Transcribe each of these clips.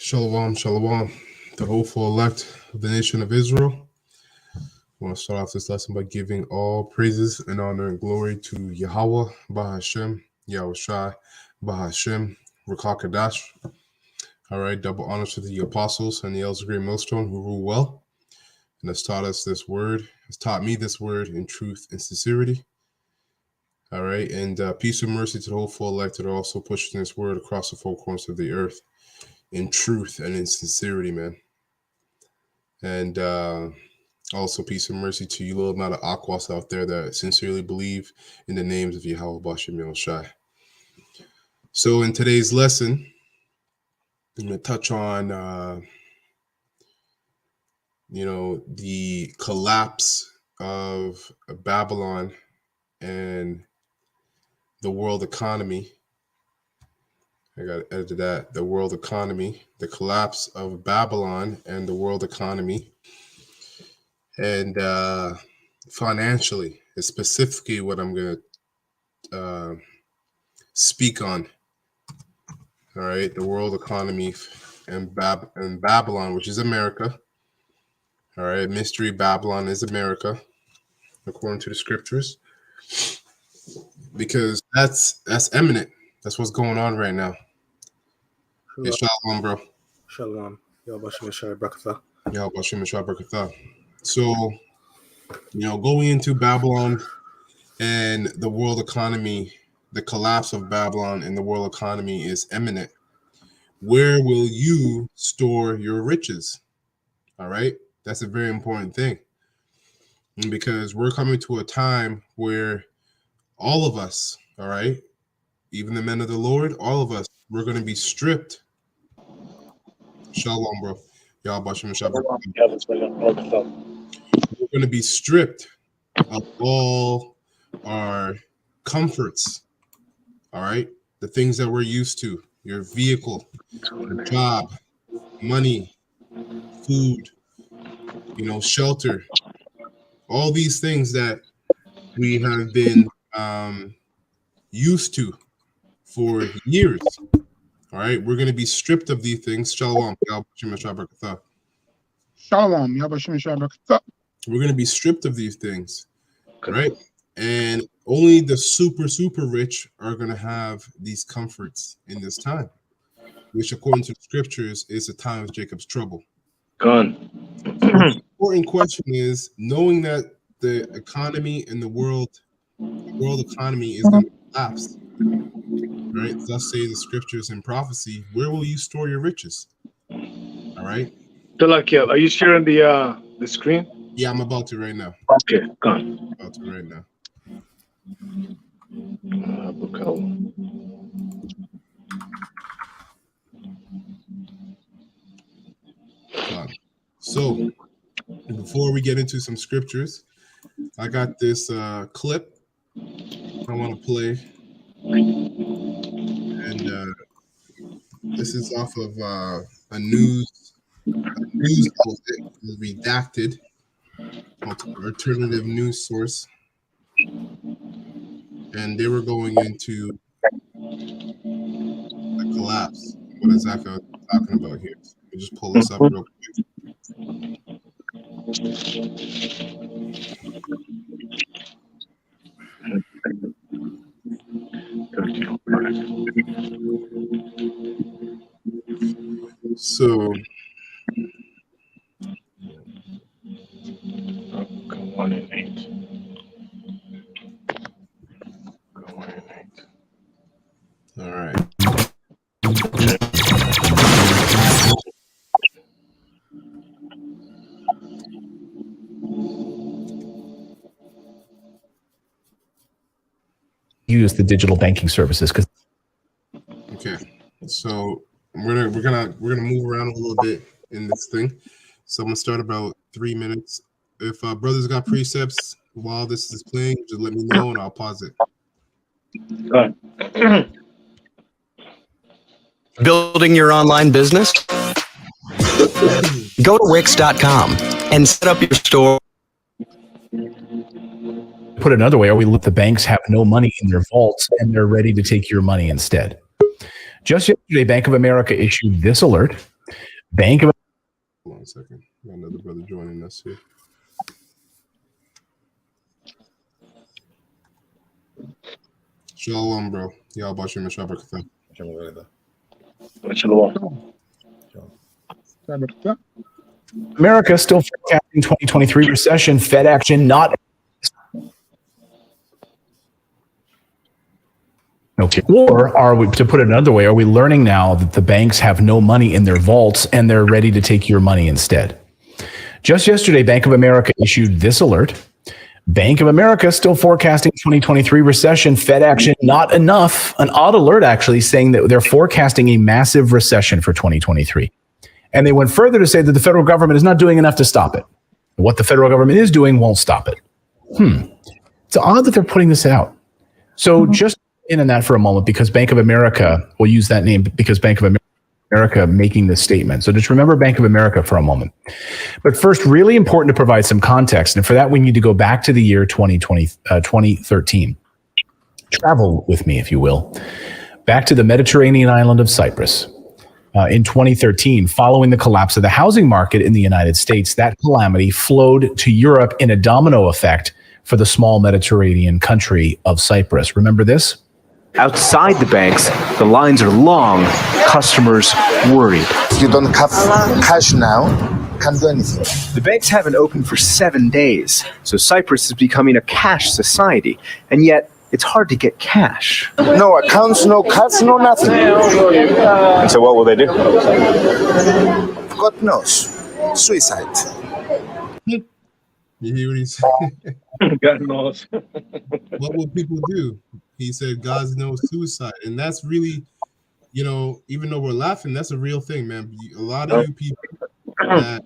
Shalom, shalom, the hopeful elect of the nation of Israel. I want to start off this lesson by giving all praises and honor and glory to Yahweh, Bahashem, Yahushai, Bahashem, Rakakadash. All right, double honors to the apostles and the elders of Great Millstone who rule well and has taught us this word, has taught me this word in truth and sincerity. All right, and peace and mercy to the hopeful elect that are also pushing this word across the four corners of the earth in truth and in sincerity, man. And also peace and mercy to you little amount of aquas out there that sincerely believe in the names of Yahweh Bashem Yahushai. So in today's lesson, I'm going to touch on, the collapse of Babylon and the world economy. I got to edit that. The world economy, the collapse of Babylon and the world economy. And financially is specifically what I'm going to speak on. All right. The world economy and Babylon, which is America. All right. Mystery Babylon is America, according to the scriptures. Because that's eminent. That's what's going on right now. Hey, shalom, bro. Shalom. Yahweh Shai Barakatha. Yahweh Shai Barakatha. So, going into Babylon and the world economy, the collapse of Babylon and the world economy is imminent. Where will you store your riches? All right. That's a very important thing. Because we're coming to a time where all of us, all right, even the men of the Lord, all of us, we're going to be stripped. Shalom, bro. Y'all, Bashem Shabbat. We're going to be stripped of all our comforts, all right? The things that we're used to, your vehicle, your job, money, food, shelter, all these things that we have been used to for years. All right, we're going to be stripped of these things. Shalom. Shalom. We're going to be stripped of these things, right? And only the super, super rich are going to have these comforts in this time, which according to the scriptures is a time of Jacob's trouble. Gone. So the important question is, knowing that the economy in the world economy is going to collapse, right? Thus say the scriptures and prophecy. Where will you store your riches? All right. Talakia, are you sharing the screen? Yeah, I'm about to right now. Okay, gone. About to right now. So before we get into some scriptures, I got this clip I want to play. And this is off of a news outlet, redacted, alternative news source, and they were going into the collapse. What exactly I'm talking about here? So let me just pull this up real quick. So, Go 1 and 8. Go 1 and 8. all right. Use the digital banking services because. Okay, so we're gonna move around a little bit in this thing. So I'm gonna start about 3 minutes. If brothers got precepts while this is playing, just let me know and I'll pause it. Gone. Building your online business? Go to Wix.com and set up your store. Put it another way, or we let the banks have no money in their vaults and they're ready to take your money instead. Just yesterday, Bank of America issued this alert. Bank of Hold on a second. Got another brother joining us here. Shalom, bro. Y'all about your Mashabak. America still forecasting 2023 recession, Fed action not. Okay. Or are we, to put it another way, are we learning now that the banks have no money in their vaults and they're ready to take your money instead? Just yesterday, Bank of America issued this alert. Bank of America still forecasting 2023 recession, Fed action not enough. An odd alert actually saying that they're forecasting a massive recession for 2023. And they went further to say that the federal government is not doing enough to stop it. What the federal government is doing won't stop it. It's odd that they're putting this out. So just in that for a moment, because Bank of America, we'll use that name because Bank of America making this statement. So just remember Bank of America for a moment. But first, really important to provide some context. And for that, we need to go back to the year 2013. Travel with me, if you will, back to the Mediterranean island of Cyprus. In 2013, following the collapse of the housing market in the United States, that calamity flowed to Europe in a domino effect for the small Mediterranean country of Cyprus. Remember this? Outside the banks, the lines are long, customers worried. You don't have cash now, can't do anything. The banks haven't opened for 7 days, so Cyprus is becoming a cash society, and yet it's hard to get cash. No accounts, no cards, no nothing. And so what will they do? God knows. Suicide. You hear what he said? God knows. What will people do? He said, God knows suicide. And that's really, even though we're laughing, that's a real thing, man. A lot of you people that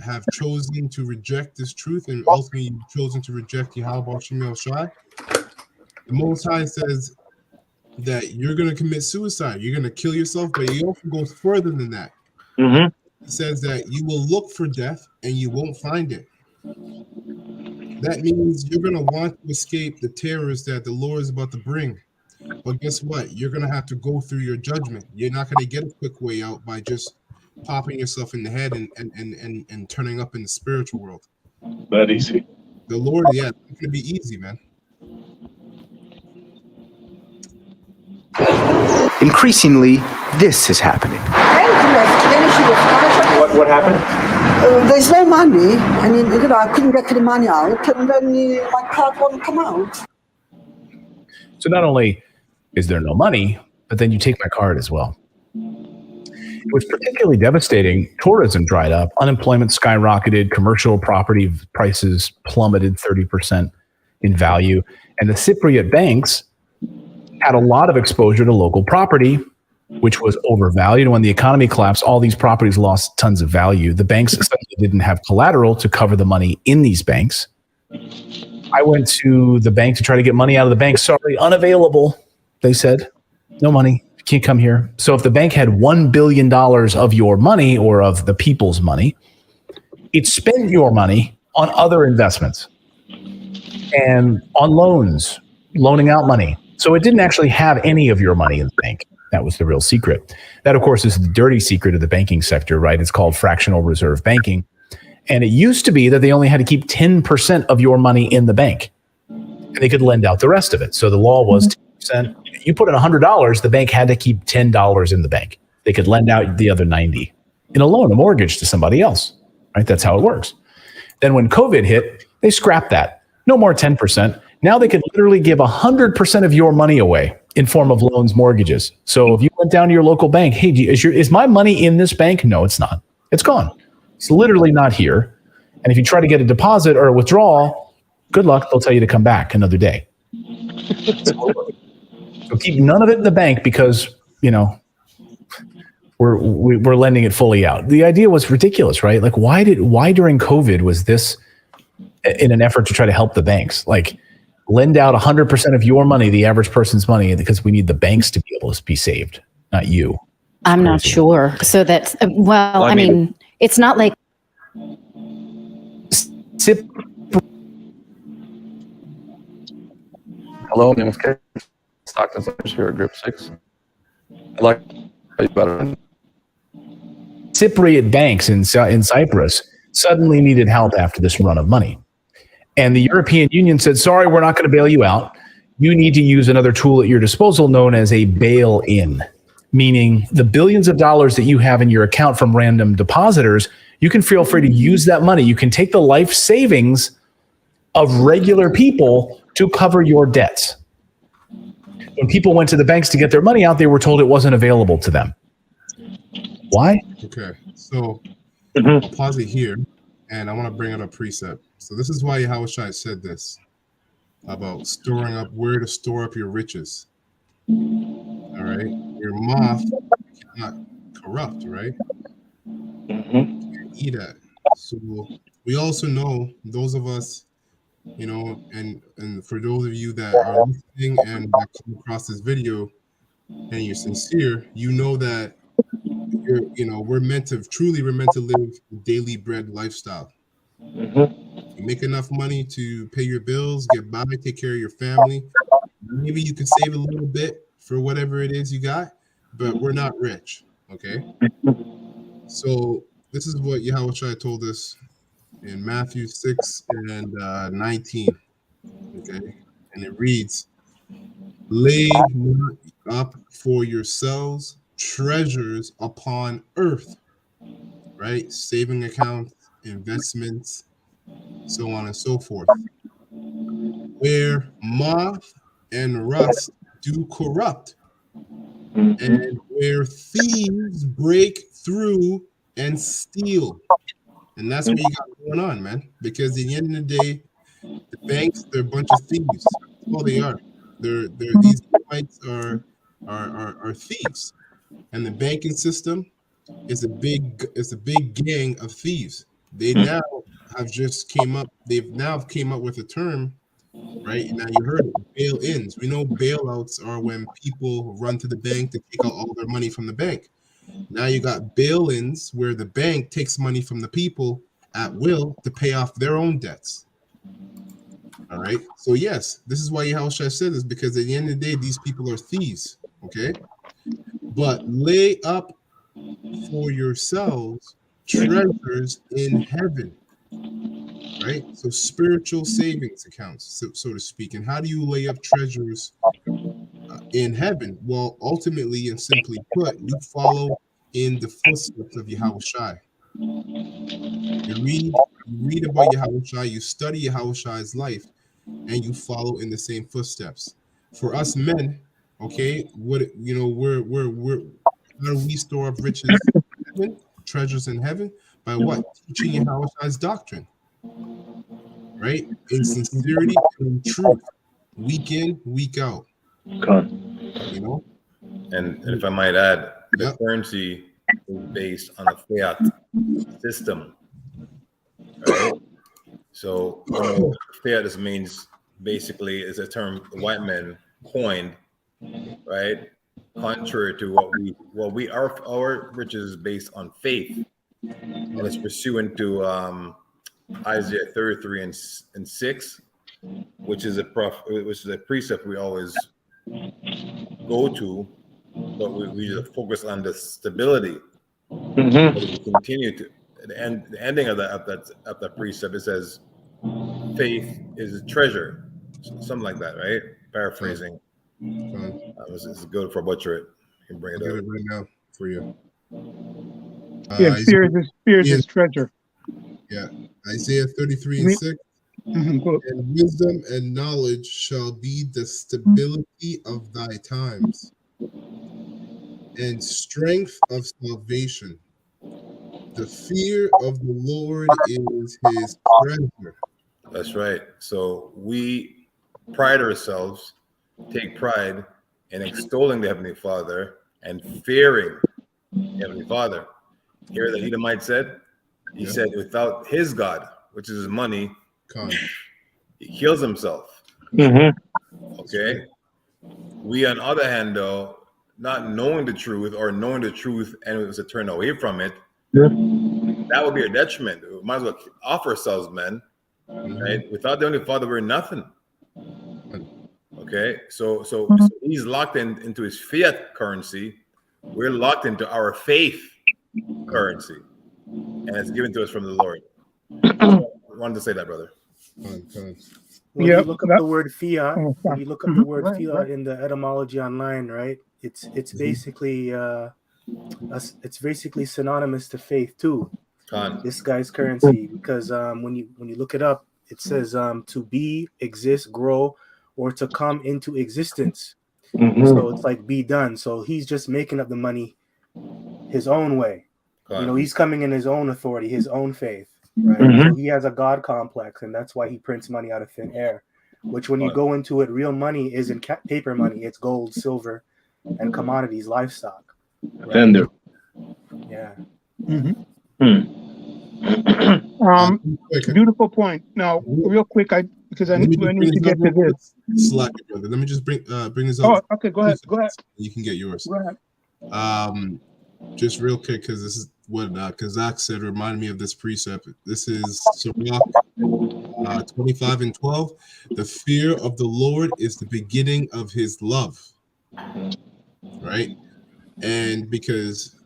have chosen to reject this truth and ultimately you've chosen to reject Yahweh Shemel Shai, the Most High says that you're going to commit suicide. You're going to kill yourself, but he also goes further than that. Mm-hmm. He says that you will look for death and you won't find it. That means you're going to want to escape the terrors that the Lord is about to bring. But guess what? You're going to have to go through your judgment. You're not going to get a quick way out by just popping yourself in the head and turning up in the spiritual world. That easy. The Lord, it's going to be easy, man. Increasingly, this is happening. What happened? There's no money. I mean, I couldn't get the money out, and then my card won't come out. So not only is there no money, but then you take my card as well. It was particularly devastating. Tourism dried up, unemployment skyrocketed, commercial property prices plummeted 30% in value, and the Cypriot banks had a lot of exposure to local property, which was overvalued. When the economy collapsed, all these properties lost tons of value. The banks essentially didn't have collateral to cover the money in these banks. I went to the bank to try to get money out of the bank. Sorry, unavailable. They said, no money. You can't come here. So if the bank had $1 billion of your money or of the people's money, it spent your money on other investments and on loans, loaning out money. So it didn't actually have any of your money in the bank. That was the real secret. That, of course, is the dirty secret of the banking sector, right? It's called fractional reserve banking. And it used to be that they only had to keep 10% of your money in the bank, and they could lend out the rest of it. So the law was 10%. You put in $100, the bank had to keep $10 in the bank. They could lend out the other 90 in a loan, a mortgage to somebody else, right? That's how it works. Then when COVID hit, they scrapped that. No more 10%. Now they could literally give 100% of your money away in form of loans, mortgages. So if you went down to your local bank, hey, is my money in this bank? No, it's not. It's gone. It's literally not here. And if you try to get a deposit or a withdrawal, good luck. They'll tell you to come back another day. So keep none of it in the bank because, we're lending it fully out. The idea was ridiculous, right? Like why during COVID was this in an effort to try to help the banks? Like lend out 100% of your money, the average person's money, because we need the banks to be able to be saved, not you. I'm not sure. So that's, I mean, it's not like. Hello, my name is Kate. Stockton here at Group 6. I'd like to tell you about it. Cypriot banks in Cyprus suddenly needed help after this run of money. And the European Union said, sorry, we're not going to bail you out. You need to use another tool at your disposal known as a bail-in, meaning the billions of dollars that you have in your account from random depositors, you can feel free to use that money. You can take the life savings of regular people to cover your debts. When people went to the banks to get their money out, they were told it wasn't available to them. Why? Okay, so I'll pause it here, and I want to bring out a precept. So this is why Yahushua said this about storing up, where to store up your riches. All right, your moth cannot corrupt, right? Can't eat at. So we also know, those of us, you know, and for those of you that are listening and that come across this video and you're sincere, you know that we're meant to live daily bread lifestyle. You make enough money to pay your bills, get by, take care of your family. Maybe you could save a little bit for whatever it is you got, but we're not rich. Okay. So this is what Yahushua told us in Matthew 6 and 19. Okay. And it reads, lay not up for yourselves treasures upon earth, right? Saving accounts, investments, so on and so forth, where moth and rust do corrupt, and where thieves break through and steal. And that's what you got going on, man. Because at the end of the day, the banks, they're a bunch of thieves. That's all they are. These Edomites are thieves, and the banking system is a big gang of thieves. They now they've now came up with a term, right? Now you heard it, bail-ins. We know bailouts are when people run to the bank to take out all their money from the bank. Now you got bail-ins where the bank takes money from the people at will to pay off their own debts. All right. So yes, this is why Yahushua said this, because at the end of the day, these people are thieves. Okay. But lay up for yourselves treasures in heaven. Right. So spiritual savings accounts, so to speak. And how do you lay up treasures in heaven? Well, ultimately and simply put, you follow in the footsteps of Yahushua. You read about Yahushua, you study Yahushua's life, and you follow in the same footsteps. For us men, okay, we're how do we store up riches in heaven, treasures in heaven? By what? Teaching Yahushua's doctrine, right? In sincerity and in truth, week in, week out. You know. And if I might add, the currency is based on a fiat system, right? So fiat means basically is a term the white men coined, right? Contrary to our riches is based on faith, and it's pursuant to Isaiah 33 and 6, which is a precept we always go to, but we just focus on the stability. But we continue to the ending of that precept. It says, "Faith is a treasure," something like that, right? Paraphrasing. It's good for butcher it. You can bring it I'll up. get it right now for you. Fear is his treasure. Yeah, Isaiah 33 and 6. And wisdom and knowledge shall be the stability of thy times, and strength of salvation. The fear of the Lord is his treasure. That's right. So we pride ourselves, take pride in extolling the Heavenly Father and fearing the Heavenly Father. Hear the Edomite said? He said, without his God, which is his money, he kills himself. Okay? We, on the other hand, though, not knowing the truth or knowing the truth and it was to turn away from it, that would be a detriment. We might as well offer ourselves, men. Right? Without the Heavenly Father, we're nothing. Okay? So he's locked into his fiat currency. We're locked into our faith. currency, and it's given to us from the Lord. I wanted to say that, brother. When you look up the word fiat, when you look up the word fiat in the etymology online, right? It's basically it's basically synonymous to faith too. This guy's currency, because when you look it up, it says to be, exist, grow, or to come into existence. So it's like be done. So he's just making up the money his own way. He's coming in his own authority, his own faith, right? So he has a God complex, and that's why he prints money out of thin air, which when you go into it, real money isn't paper money. It's gold, silver, and commodities, livestock. Right? Vendor. Yeah. Beautiful point. Now, real quick, because I need to get to this. Slack, brother. Let me just bring this up. Oh, okay. Go ahead. You can get yours. Go ahead. Just real quick, because this is what Kazak said. Reminded me of this precept. This is Sirach 25:12. The fear of the Lord is the beginning of His love. Right, and because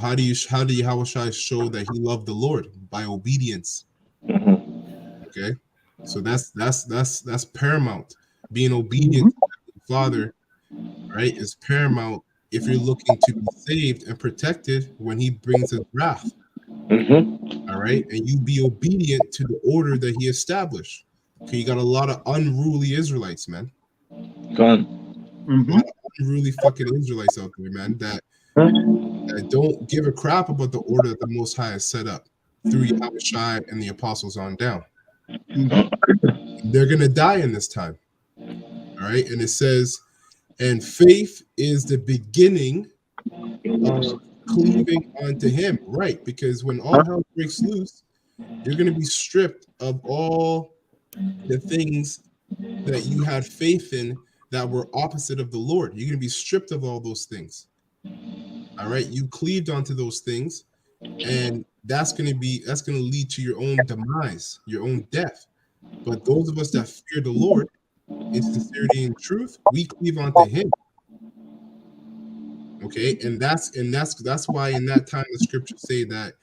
how do Yahushua show that he loved the Lord? By obedience. Okay, so that's paramount. Being obedient to the Father, right, is paramount if you're looking to be saved and protected when he brings his wrath. All right, and you be obedient to the order that he established. Okay, you got a lot of unruly Israelites, man. A lot of unruly fucking Israelites out there, man, that don't give a crap about the order that the Most High has set up through Yahushua and the apostles on down. They're gonna die in this time. All right, and it says, and faith is the beginning of cleaving unto him, right? Because when all hell breaks loose, you're going to be stripped of all the things that you had faith in that were opposite of the Lord. You're going to be stripped of all those things. All right, you cleaved onto those things, and that's going to lead to your own demise, your own death. But those of us that fear the Lord in sincerity and truth, we cleave onto him. Okay, and that's why in that time the scriptures say that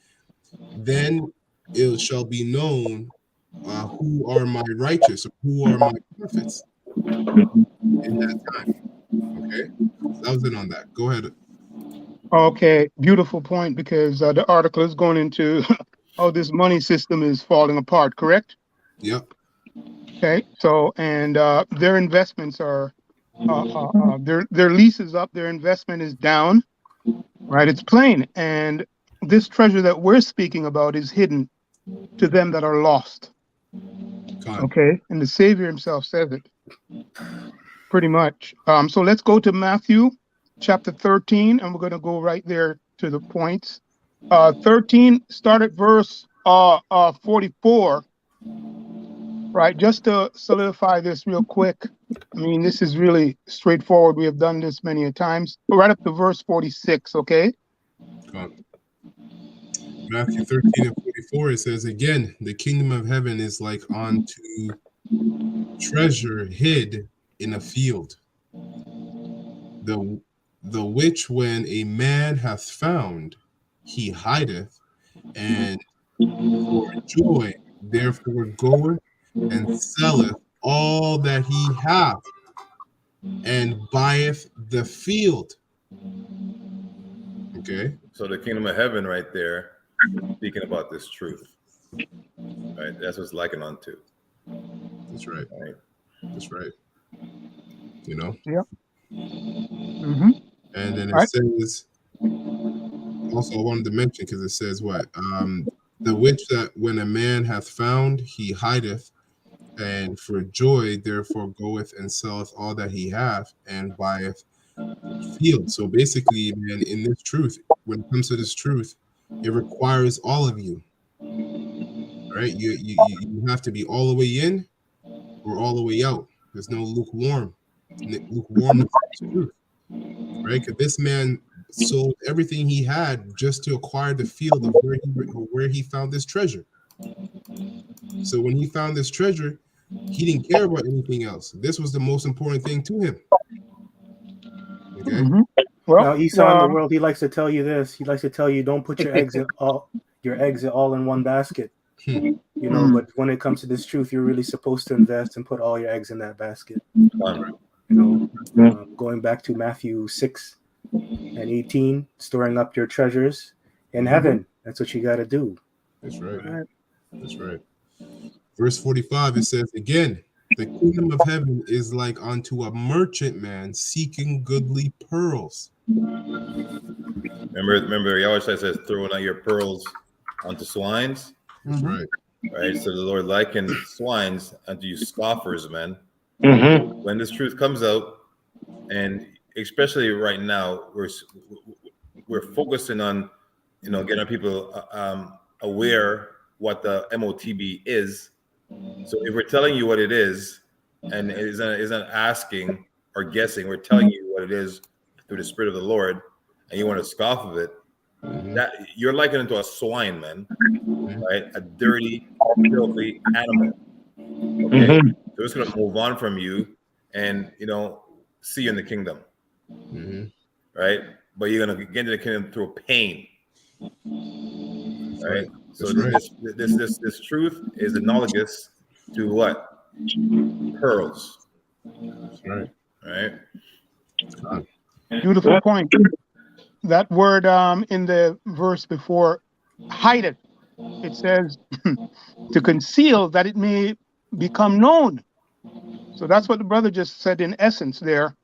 then it shall be known who are my righteous, or who are my prophets in that time. Okay, so that was it on that. Go ahead. Okay, beautiful point, because the article is going into how this money system is falling apart, correct? Yep. Okay, so and their investments are their lease is up, their investment is down, right? It's plain, and this treasure that we're speaking about is hidden to them that are lost. Okay, and the Savior himself says it pretty much. So let's go to Matthew chapter 13, and we're going to go right there to the points. 13, start at verse 44. Right, just to solidify this real quick. I mean, this is really straightforward. We have done this many a times. Right up to verse 46, okay? Matthew 13:44, it says, again, the kingdom of heaven is like unto treasure hid in a field, the which when a man hath found, he hideth, and for joy therefore goeth and selleth all that he hath, and buyeth the field. Okay. So the kingdom of heaven right there, speaking about this truth. Right? That's what's likened unto. That's right. Right. That's right. Yep. And then it says, also I wanted to mention, because it says what? The which that when a man hath found, he hideth, and for joy therefore goeth and selleth all that he hath, and buyeth field. So basically, man, in this truth, when it comes to this truth, it requires all of you. Right? You have to be all the way in or all the way out. There's no lukewarm. Lukewarmness is truth. Right? Because this man sold everything he had just to acquire the field of where he found this treasure. So when he found this treasure, he didn't care about anything else. This was the most important thing to him. Okay. Now Esau in the world, he likes to tell you this. He likes to tell you, don't put your eggs all in one basket. You know, but when it comes to this truth, you're really supposed to invest and put all your eggs in that basket. You know, going back to Matthew 6:18, storing up your treasures in heaven. That's what you got to do. That's right. That's right. Verse 45, it says again, the kingdom of heaven is like unto a merchant man seeking goodly pearls. Remember, Yahweh says, throwing out your pearls onto swines. That's right. Right. So the Lord likened swines unto you scoffers, man. When this truth comes out, and especially right now, we're focusing on, you know, getting people aware what the MOTB is. So if we're telling you what it is, and it isn't asking or guessing, we're telling you what it is through the Spirit of the Lord, and you want to scoff of it, that you're likening it to a swine, man, right? A dirty, filthy animal. Okay, so it's gonna move on from you, and you know, see you in the kingdom, right? But you're gonna get into the kingdom through pain, right? So this truth is analogous to what? Pearls. That's right. Right. Beautiful point. That word in the verse before, hideth. It says to conceal that it may become known. So that's what the brother just said in essence there.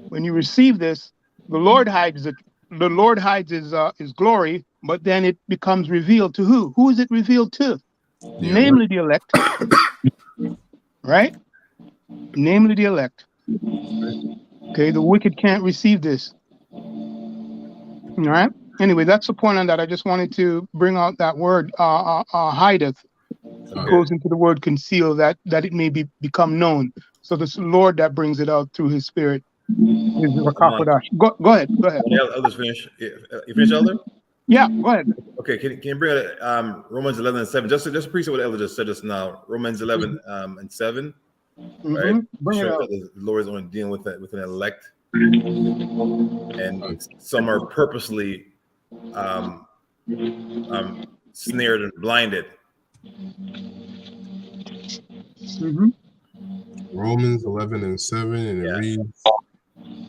When you receive this, the Lord hides it. The Lord hides his glory, but then it becomes revealed to who? Who is it revealed to? Namely the elect. Right? Namely the elect. Okay, the wicked can't receive this. All right. Anyway, that's the point on that. I just wanted to bring out that word, hideth. It goes into the word conceal, that it may become known. So it's the Lord that brings it out through his Spirit. Go ahead. Elders finish. You finish, Elder? Yeah, go ahead. Okay, can you bring out Romans 11:7? Just appreciate what Elder just said just now. Romans 11:7. Right? Bring it out. The Lord is only dealing with an elect, and some are purposely snared and blinded. Romans 11:7, and it reads,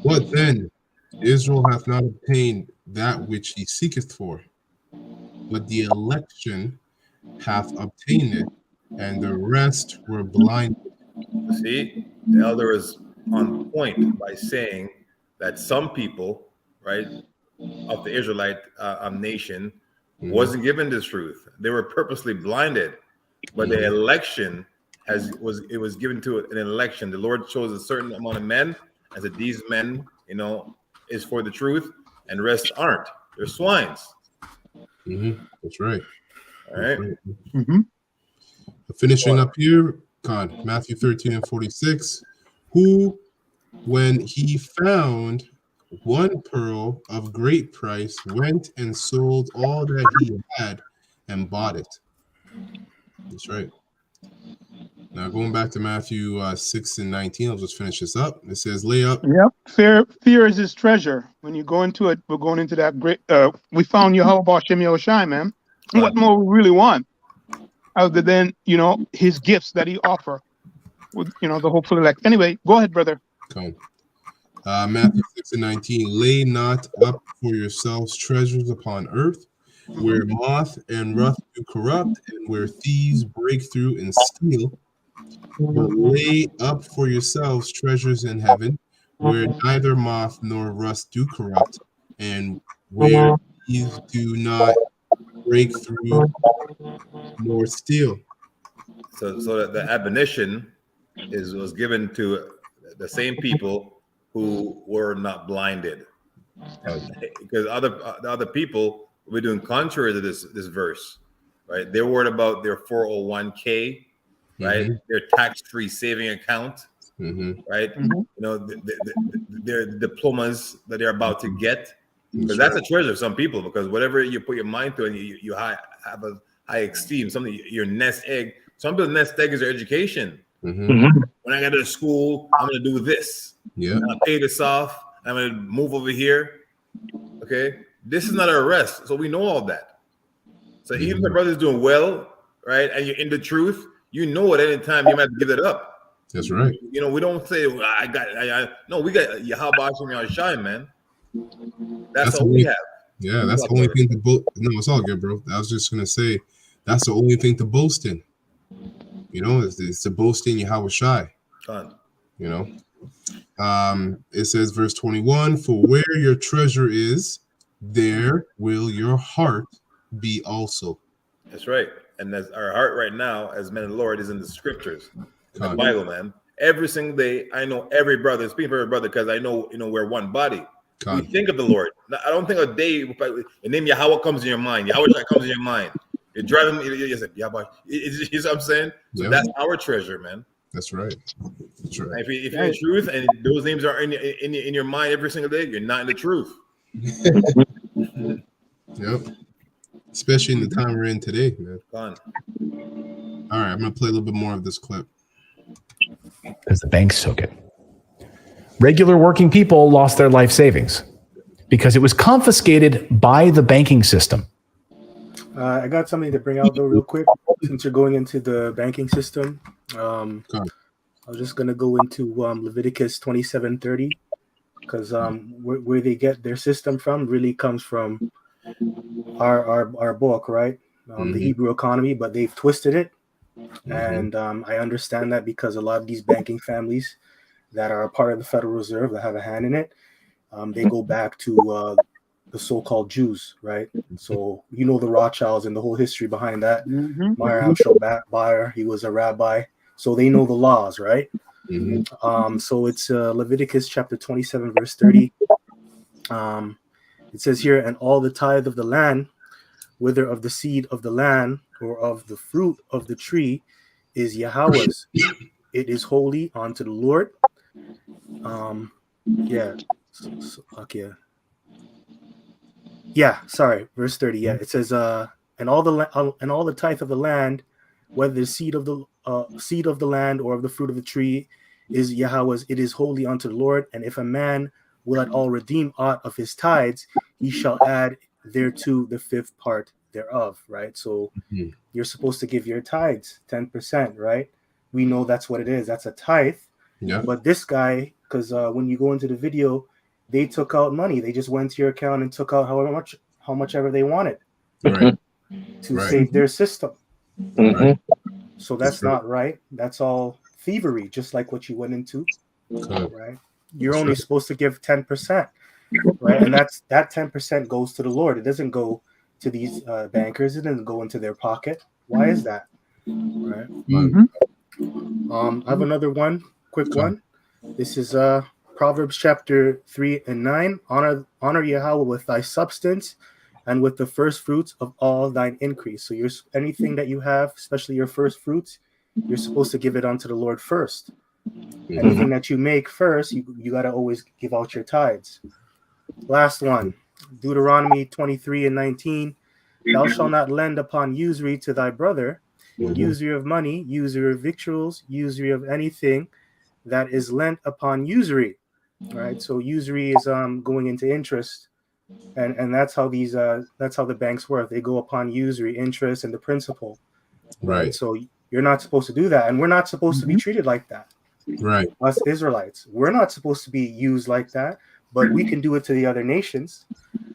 "What then? Israel hath not obtained that which he seeketh for, but the election hath obtained it, and the rest were blinded." See, the elder is on point by saying that some people, right, of the Israelite nation wasn't given this truth. They were purposely blinded, but the election was given to an election. The Lord chose a certain amount of men and said, these men, you know, is for the truth, and rest aren't. They're swines. That's right. All right. Finishing up here, Matthew 13:46, who, when he found one pearl of great price, went and sold all that he had and bought it. That's right. Now going back to Matthew 6:19, I'll just finish this up. It says, lay up. Yep. Fear is his treasure. When you go into it, we're going into that great. We found Yahweh Shem Yoshai, man. What more we really want, other than, you know, his gifts that he offer with, you know, the hopeful elect. Anyway, go ahead, brother. Cool. Matthew 6:19, lay not up for yourselves treasures upon earth, where moth and rust do corrupt, and where thieves break through and steal. But lay up for yourselves treasures in heaven, where neither moth nor rust do corrupt, and where thieves do not break through nor steal. So the admonition was given to the same people who were not blinded, because the other people were doing contrary to this verse, right? They're worried about their 401k, right? Their tax-free saving account, right? You know, their diplomas that they're about to get, because that's a treasure of some people. Because whatever you put your mind to, and you have a high esteem, something your nest egg. Some people's nest egg is their education. When I get to school, I'm going to do this. I'm going to pay this off. I'm going to move over here. Okay, this is not an arrest, so we know all that. So even if the brother's doing well, right, and you're in the truth, you know at any time you might have to give it up. That's right. You know, we don't say, well, no, we got Yahweh Hashem Shine, man. That's all we have. Yeah, that's the only thing to boast. No, it's all good, bro. I was just gonna say, that's the only thing to boast in. You know, it's to boast in Yahweh Shai. You know, it says, verse 21: "For where your treasure is, there will your heart be also." That's right. And that's our heart right now, as men and Lord, is in the scriptures, in the Bible, man. Every single day, I know every brother, speaking for every brother, because I know, we're one body. We think of the Lord. I don't think a day, the name Yahweh comes in your mind. Yahweh comes in your mind. You're driving, you know what I'm saying? So that's our treasure, man. That's right. That's right. If you're in truth and those names are in your mind every single day, you're not in the truth. Yep. Especially in the time we're in today, man. Fun. All right, I'm gonna play a little bit more of this clip. Because the banks took it. Regular working people lost their life savings because it was confiscated by the banking system. I got something to bring out though real quick. Since you're going into the banking system, I'm just gonna go into Leviticus 27:30 because where they get their system from really comes from our book, right? The Hebrew economy, but they've twisted it, and I understand that because a lot of these banking families that are a part of the Federal Reserve that have a hand in it, they go back to the so-called Jews, right? So the Rothschilds and the whole history behind that. Meyer Bayer, he was a rabbi, so they know the laws, right? So it's Leviticus chapter 27 verse 30. It says here, "And all the tithe of the land, whether of the seed of the land or of the fruit of the tree, is Yahweh's. It is holy unto the Lord." Verse 30. Yeah, it says, and all the tithe of the land, whether the seed of the land or of the fruit of the tree, is Yahweh's. It is holy unto the Lord. And if a man will at all redeem aught of his tithes, he shall add thereto the fifth part thereof. Right. So you're supposed to give your tithes 10%. Right. We know that's what it is. That's a tithe. Yeah. But this guy, because when you go into the video, they took out money. They just went to your account and took out how much ever they wanted to save their system. So that's not right. That's all thievery, just like what you went into. Right? You're only supposed to give 10%, right? And that 10% goes to the Lord. It doesn't go to these bankers. It doesn't go into their pocket. Why is that? Right? I have another one, quick one. This is Proverbs chapter 3 and 9. Honor Yahweh with thy substance and with the first fruits of all thine increase. So anything that you have, especially your first fruits, you're supposed to give it unto the Lord first. Anything that you make first, you got to always give out your tithes. Last one, Deuteronomy 23 and 19. Thou shalt not lend upon usury to thy brother, usury of money, usury of victuals, usury of anything that is lent upon usury. Right, so usury is going into interest, and that's how the banks work. They go upon usury, interest, and the principal. Right. So you're not supposed to do that, and we're not supposed to be treated like that. Right. Us Israelites, we're not supposed to be used like that, but we can do it to the other nations.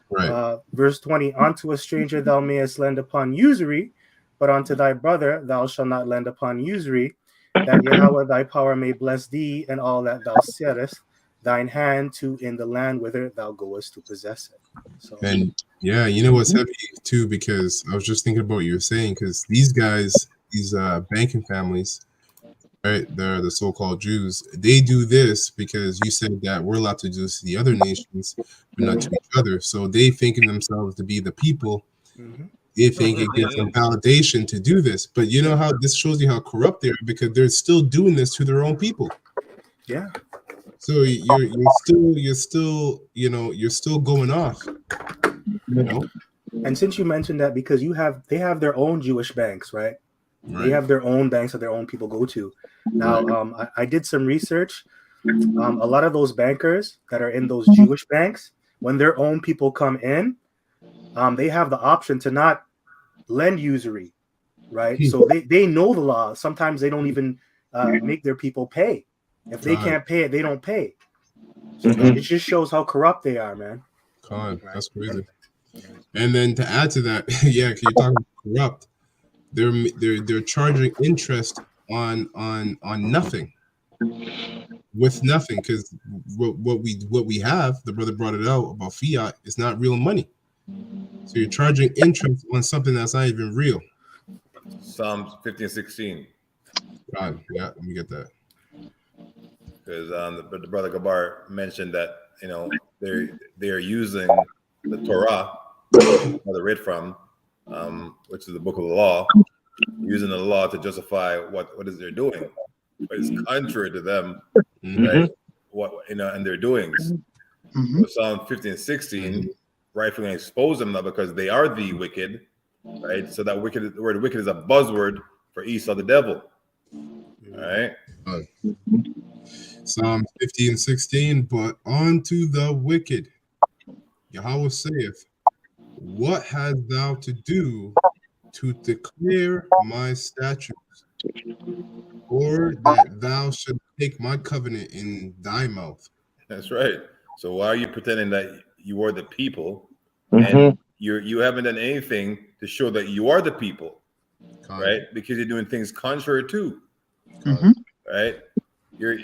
Right. Verse 20: Unto a stranger thou mayest lend upon usury, but unto thy brother thou shalt not lend upon usury, that Yahweh thy power may bless thee and all that thou settest thine hand to in the land whither thou goest to possess it. So, and yeah, you know what's heavy too, because I was just thinking about what you were saying, because these guys, these banking families, right, they're the so-called Jews, they do this because you said that we're allowed to do this to the other nations, but not to each other. So they thinking themselves to be the people. They think it gives them validation to do this, but you know how this shows you how corrupt they are, because they're still doing this to their own people. Yeah. So you're still going off. You know? And since you mentioned that, because they have their own Jewish banks, right? They have their own banks that their own people go to. Now, I did some research. A lot of those bankers that are in those Jewish banks, when their own people come in, they have the option to not lend usury, right? So they know the law. Sometimes they don't even make their people pay. If they can't pay it, they don't pay. So it just shows how corrupt they are, man. God, that's crazy. And then to add to that, yeah, because you're talking corrupt, they're charging interest on nothing, with nothing, because what we have, the brother brought it out about fiat, is not real money. So you're charging interest on something that's not even real. Psalms 15:16. God, yeah, let me get that. Because the brother Gabar mentioned that they're using the Torah, where they read from, which is the book of the law, using the law to justify what is they're doing, but it's contrary to them, right? And their doings. So Psalm 15:16 rightfully expose them now because they are the wicked, right? So that word wicked is a buzzword for Esau the devil, right? Psalm 15:16, but unto the wicked, Yahweh saith, what hast thou to do to declare my statutes, or that thou should take my covenant in thy mouth? That's right. So why are you pretending that you are the people, and you haven't done anything to show that you are the people, right? Because you're doing things contrary to, right? You're,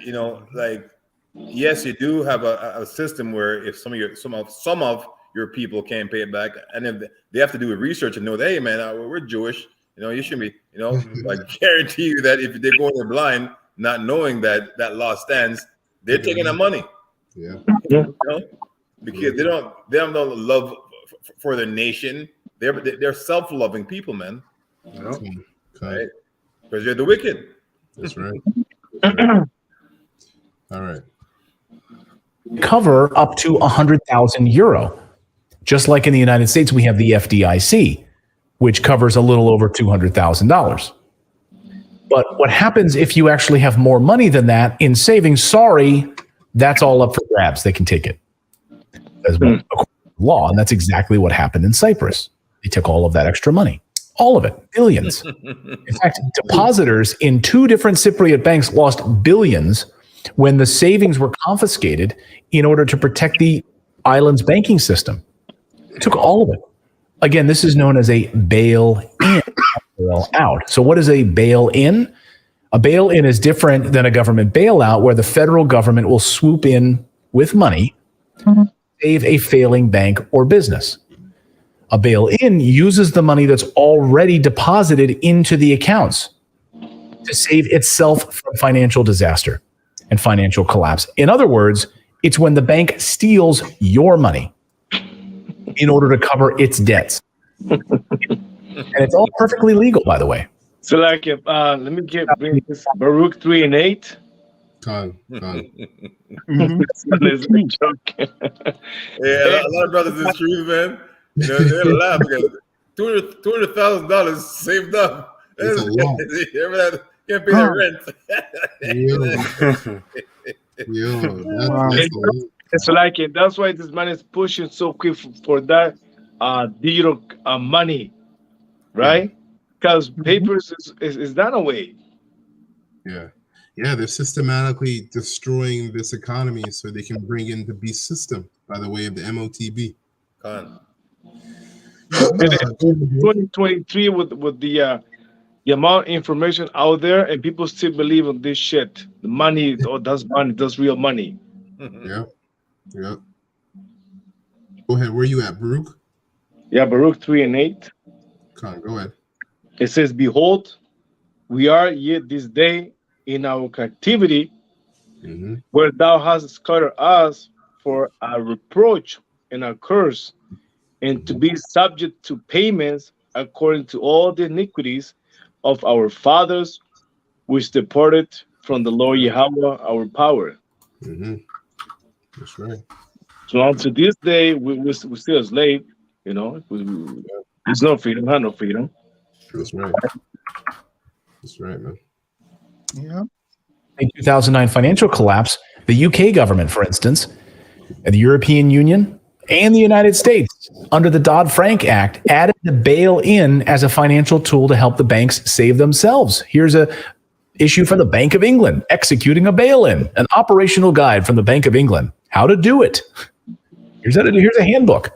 yes, you do have a system where if some of your people can't pay it back, and then they have to do research and know that, hey man, we're Jewish, you shouldn't be, I guarantee you that if they go in there blind, not knowing that law stands, they're taking the money. Yeah. Because they don't have no love for their nation. They're self-loving people, man. Right? Because you're the wicked. That's right. All right. Cover up to 100,000 euro. Just like in the United States, we have the FDIC, which covers a little over $200,000. But what happens if you actually have more money than that in savings? Sorry, that's all up for grabs. They can take it as according to law, and that's exactly what happened in Cyprus. They took all of that extra money, all of it, billions. In fact, depositors in 2 different Cypriot banks lost billions when the savings were confiscated in order to protect the island's banking system. They took all of it. Again, this is known as a bail-in, bail-out. So what is a bail-in? A bail-in is different than a government bailout, where the federal government will swoop in with money, save a failing bank or business. A bail-in uses the money that's already deposited into the accounts to save itself from financial disaster and financial collapse. In other words, it's when the bank steals your money in order to cover its debts. And it's all perfectly legal, by the way. So, let me bring this Baruch 3 and 8. Con. It's a joke. Yeah, a lot of brothers in the streets, man. They're laugh because $200,000 saved up. It's a lot. Everybody can't pay their rent. It's that's why this man is pushing so quick for that digital money, right? Because papers is that away. Yeah, they're systematically destroying this economy so they can bring in the beast system by the way of the MOTB. 2023 with the amount of information out there, and people still believe in this shit. The money, that's real money. Yeah. Go ahead. Where you at, Baruch? Yeah, Baruch 3 and 8. Go ahead. It says, behold, we are yet this day in our captivity, where thou hast scattered us for a reproach and a curse, and to be subject to payments according to all the iniquities of our fathers, which departed from the Lord Yahweh, our power. That's right. So unto this day, we're still a slave, there's no freedom, no freedom. That's right. That's right, man. Yeah. In 2009 financial collapse, the UK government, for instance, and the European Union, and the United States, under the Dodd-Frank Act, added the bail-in as a financial tool to help the banks save themselves. Here's a issue from the Bank of England, executing a bail-in, an operational guide from the Bank of England, how to do it. Here's a handbook.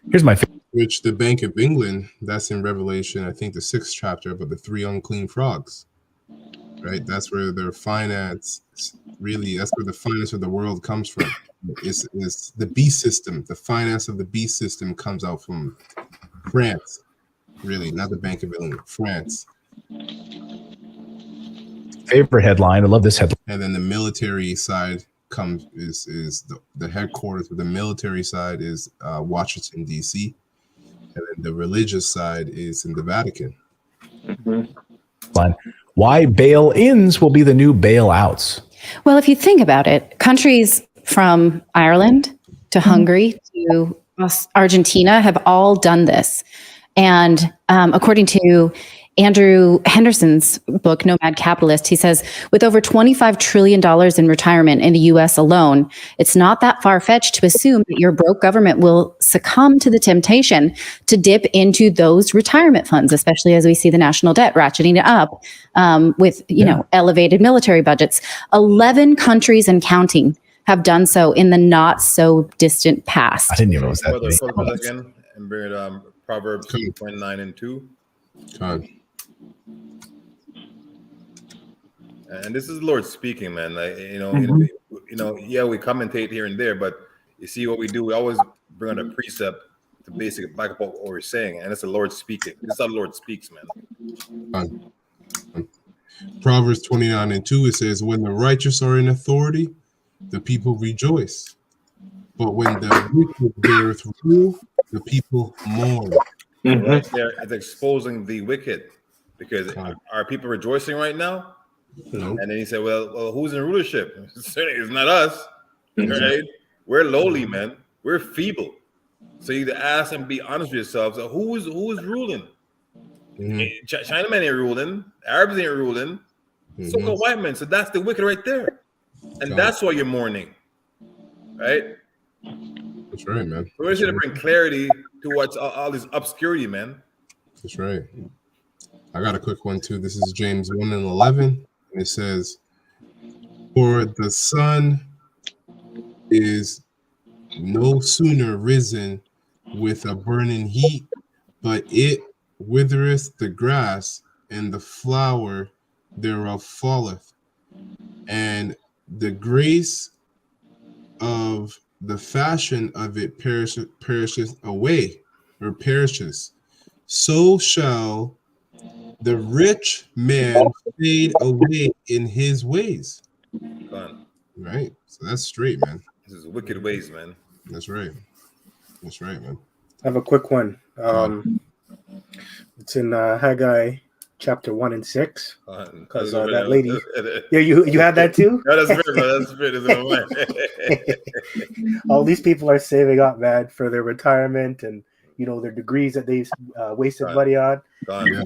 Here's my favorite. Which the Bank of England, that's in Revelation, I think the 6th chapter, but the 3 unclean frogs, right? That's where their finance, really, that's where the finance of the world comes from. It's the beast system. The finance of the beast system comes out from France, really, not the Bank of England, France. Favorite headline. I love this headline. And then the military side is the headquarters of the military side is Washington, D.C., and then the religious side is in the Vatican. Why bail-ins will be the new bailouts. Well, if you think about it, countries from Ireland to Hungary to Argentina have all done this. And according to Andrew Henderson's book, Nomad Capitalist, he says, with over $25 trillion in retirement in the U.S. alone, it's not that far-fetched to assume that your broke government will succumb to the temptation to dip into those retirement funds, especially as we see the national debt ratcheting it up with elevated military budgets. 11 countries and counting have done so in the not-so-distant past. I didn't even know it was that. Again, and bring it Proverbs 29 and 2. And this is the Lord speaking, man. Like, yeah, we commentate here and there, but you see what we do. We always bring on a precept to basically back up what we're saying, and it's the Lord speaking. This is how the Lord speaks, man. Proverbs 29 and 2, it says, when the righteous are in authority, the people rejoice. But when the wicked beareth rule, the people mourn. Right there, it's exposing the wicked. Because are people rejoicing right now? No. And then he said, well, who's in rulership? It's not us, right? We're lowly, man. We're feeble. So you ask and be honest with yourselves. Who is ruling? Chinamen ain't ruling. Arabs ain't ruling. So-called white men. So that's the wicked right there. And that's why you're mourning, right? That's right, man. We're just going to bring clarity to what's all this obscurity, man. That's right. I got a quick one too. This is James 1 and 11. And it says, for the sun is no sooner risen with a burning heat, but it withereth the grass, and the flower thereof falleth, and the grace of the fashion of it perishes away, or perishes. So shall the rich man fade away in his ways. Right? So that's straight, man. This is wicked ways, man. That's right. That's right, man. I have a quick one. It's in Haggai chapter 1 and 6. Because that lady. Yeah, you had that too? No, that's fair. All these people are saving up, man, for their retirement and their degrees that they wasted money on.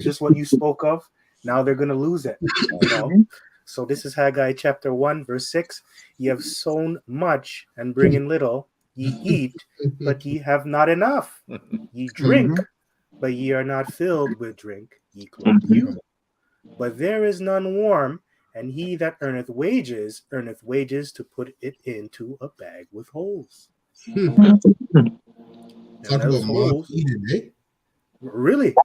Just what you spoke of. Now they're going to lose it. So this is Haggai chapter 1, verse 6. Ye have sown much and bring in little. Ye eat, but ye have not enough. Ye drink, but ye are not filled with drink. Ye clothe you, but there is none warm. And he that earneth wages to put it into a bag with holes. Talk about holes. Really?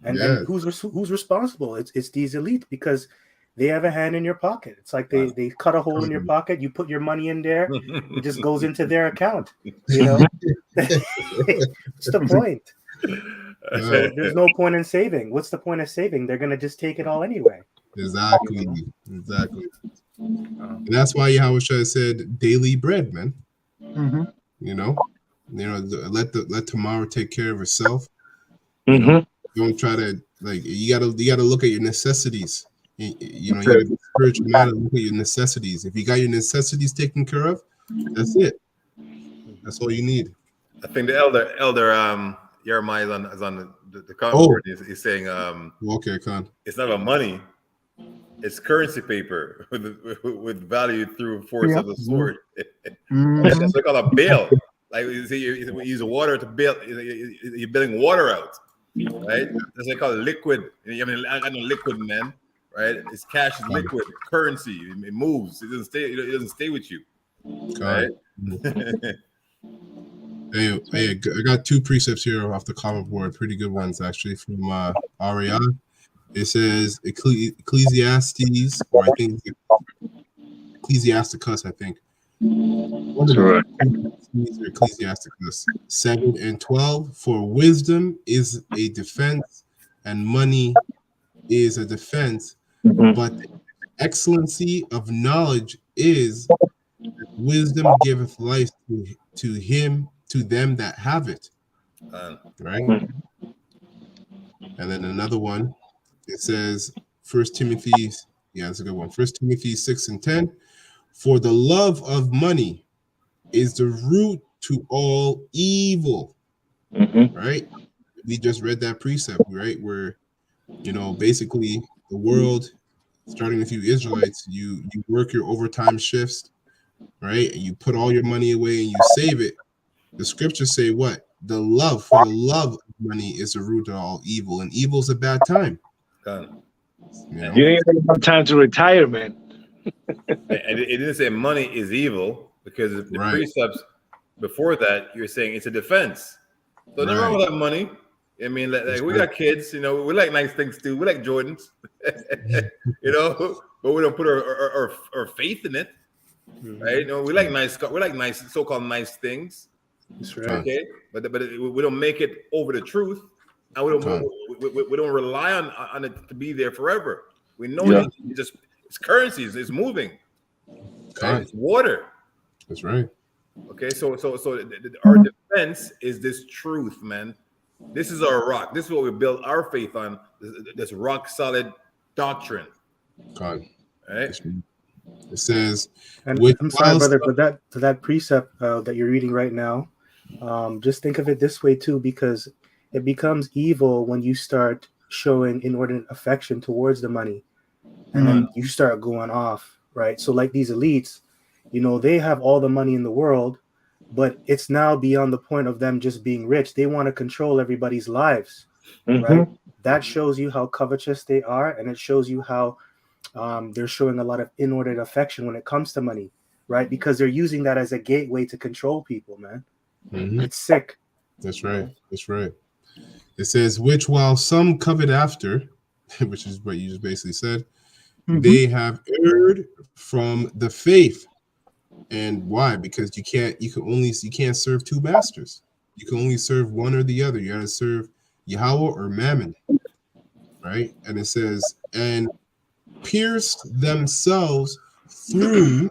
And who's responsible? It's these elite, because they have a hand in your pocket. It's like they cut a hole in your pocket. You put your money in there. It just goes into their account. What's the point? So there's no point in saving. What's the point of saving? They're going to just take it all anyway. Exactly. And that's why Yahweh said daily bread, man. Let tomorrow take care of itself. Don't try to you gotta look at your necessities. You gotta be spiritual matter, look at your necessities. If you got your necessities taken care of, that's it. That's all you need. I think the elder Jeremiah is on the conference. He's saying okay, Khan. It's not about money, it's currency paper with value through force of the sword. That's what called a bail. Like you see, you use water to build. You're building water out, right? That's what they call liquid. I mean, I know liquid, man. Right? It's cash is liquid currency. It moves. It doesn't stay. It doesn't stay with you. Right? Hey, I got 2 precepts here off the comment board. Pretty good ones, actually, from Ariana. It says Ecclesiastes, or I think Ecclesiasticus, I think. Correct. Ecclesiasticus 7 and 12. For wisdom is a defense, and money is a defense, but the excellency of knowledge is wisdom giveth life to them that have it. Right? And then another one, it says 1 Timothy, that's a good one. 1 Timothy 6 and 10. For the love of money is the root to all evil. Right? We just read that precept, right? Where, basically the world, starting with you Israelites, you work your overtime shifts, right? And you put all your money away and you save it. The scriptures say what? For the love of money is the root of all evil, and evil is a bad time. You ain't got time to retire, man. And it didn't say money is evil, because the precepts before that, you're saying it's a defense. So nothing wrong with that money. I mean, like we got kids, we like nice things too. We like Jordans, but we don't put our faith in it, right? We like nice so-called nice things. That's right. Okay, but we don't make it over the truth, and we don't rely on it to be there forever. We know it's currencies, it's moving. Right? It's water. That's right. Okay, so our defense is this truth, man. This is our rock. This is what we build our faith on. This rock solid doctrine. God. Right. It says, and I'm sorry, brother, but that precept that you're reading right now, just think of it this way too, because it becomes evil when you start showing inordinate affection towards the money, and then you start going off, right? So like these elites, they have all the money in the world, but it's now beyond the point of them just being rich. They want to control everybody's lives, right? That shows you how covetous they are, and it shows you how they're showing a lot of inordinate affection when it comes to money, right? Because they're using that as a gateway to control people, man. It's sick. That's right. That's right. It says, which while some covet after, which is what you just basically said, they have erred from the faith. And why? Because you can't serve 2 masters. You can only serve one or the other. You got to serve Yahweh or Mammon, right? And it says, and pierced themselves through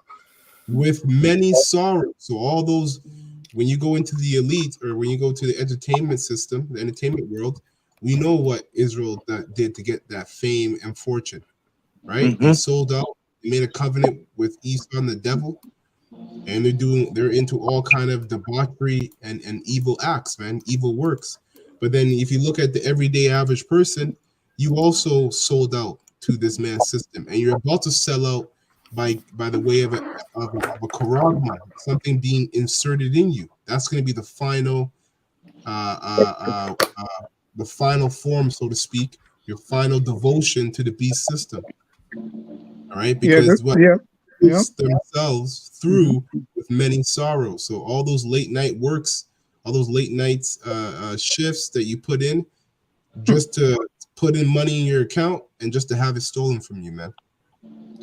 with many sorrows. So all those, when you go into the elite, or when you go to the entertainment system, the entertainment world, we know what Israel did to get that fame and fortune, right? They sold out. They made a covenant with Esau, the devil, and they're into all kind of debauchery and evil acts, man, evil works. But then if you look at the everyday average person, you also sold out to this man's system, and you're about to sell out by the way of a karagma, something being inserted in you. That's going to be the final form, so to speak, your final devotion to the beast system. All right, because themselves through with many sorrows. So all those late night works, all those late nights shifts that you put in just to put in money in your account and just to have it stolen from you, man.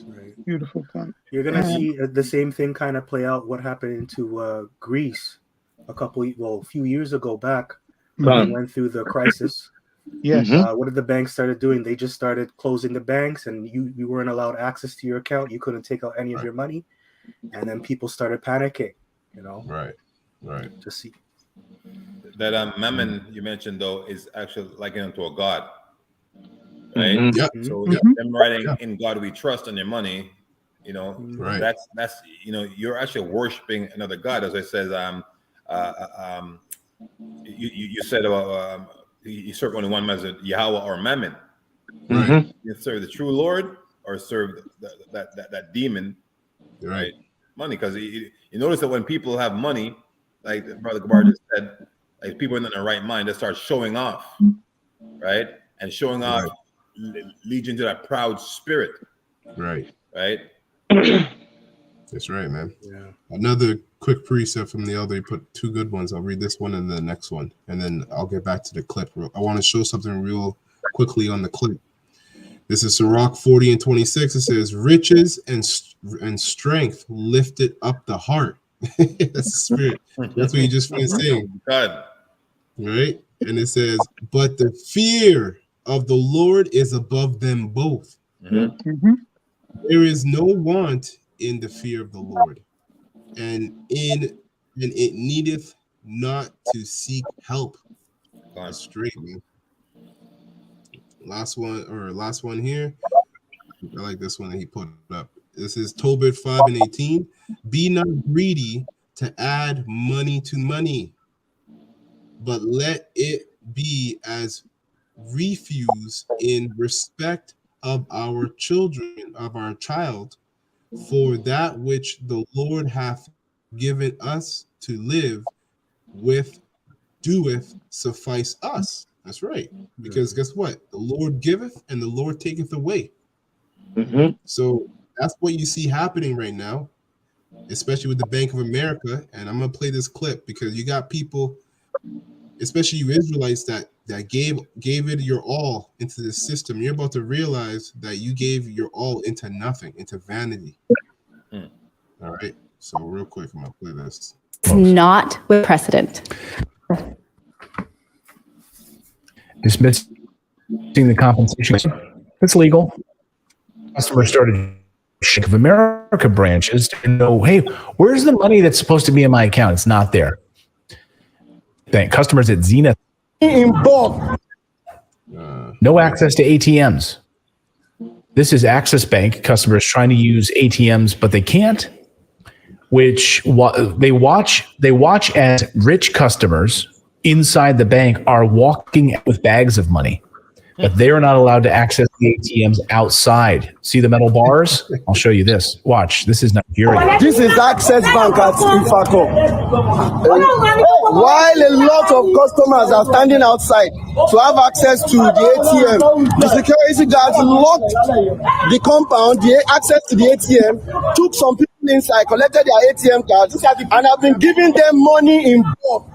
Right. Beautiful point. You're gonna see the same thing kind of play out. What happened into Greece a few years ago back when we went through the crisis. Yes. What did the banks started doing? They just started closing the banks, and you weren't allowed access to your account. You couldn't take out any of your money, and then people started panicking. Right. To see that Mammon you mentioned though is actually likened unto a god, right? So them writing in God we trust on your money, that's you're actually worshiping another god, as I said. You said about you serve only one master, Yahweh or Mammon. Right. You serve the true Lord or serve that demon, right? Money, because you notice that when people have money, like Brother Gabar just said, like people in their right mind that start showing off, right? And showing off leads into that proud spirit. Right. Right. That's right, man. Yeah. Another quick precept from the elder. He put two good ones. I'll read this one and the next one, and then I'll get back to the clip. I want to show something real quickly on the clip. This is Sirach 40 and 26. It says, riches and strength lifted up the heart. That's the spirit. That's what you just finished saying. God. Right? And it says, but the fear of the Lord is above them both. Mm-hmm. There is no want in the fear of the Lord, and it needeth not to seek help. That's straight, man. Last one here. I like this one that he put up. This is Tobit 5 and 18. Be not greedy to add money to money, but let it be as refuse in respect of our children, of our child, for that which the Lord hath given us to live with doeth suffice us. That's right. Because guess what? The Lord giveth and the Lord taketh away. Mm-hmm. So that's what you see happening right now, especially with the Bank of America. And I'm going to play this clip because you got people, especially you Israelites, that gave it your all into the system. You're about to realize that you gave your all into nothing, into vanity. All right. So real quick, I'm going to play this. Not with precedent. Dismissing the compensation. It's legal. Customers started Bank of America branches to know, hey, where's the money that's supposed to be in my account? It's not there. Thank customers at Zenith. In bulk. No access to ATMs. This is Access Bank. Customers trying to use ATMs, but they can't. Which they watch as rich customers inside the bank are walking with bags of money, but they are not allowed to access the ATMs outside. See the metal bars? I'll show you this. Watch. This is Nigeria. This is Access Bank at Ifako. While a lot of customers are standing outside to have access to the ATM, the security guards locked the compound, the access to the ATM, took some people inside, collected their ATM cards, and have been giving them money in bulk.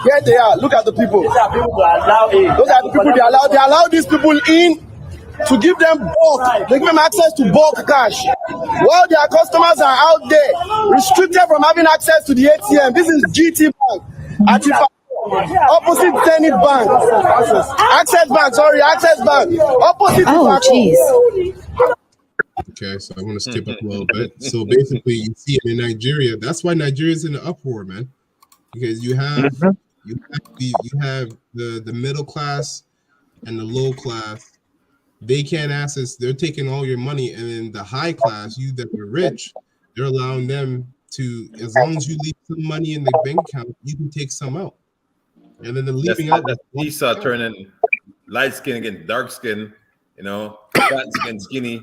Here they are. Look at the people. Those are the people they allow these people in to give them bulk. They give them access to bulk cash. While their customers are out there restricted from having access to the ATM. This is GT Bank. Opposite Zenith Bank. Access Bank. Opposite. Oh, jeez. Okay, so I want to skip up a little bit. So basically, you see it in Nigeria. That's why Nigeria is in an uproar, man. Because you have the middle class and the low class. They can't access. They're taking all your money, and then the high class, you that are rich, they're allowing them to, as long as you leave some money in the bank account, you can take some out. And then the leaving out. That's Esau turning light skin against dark skin, fat skin skinny,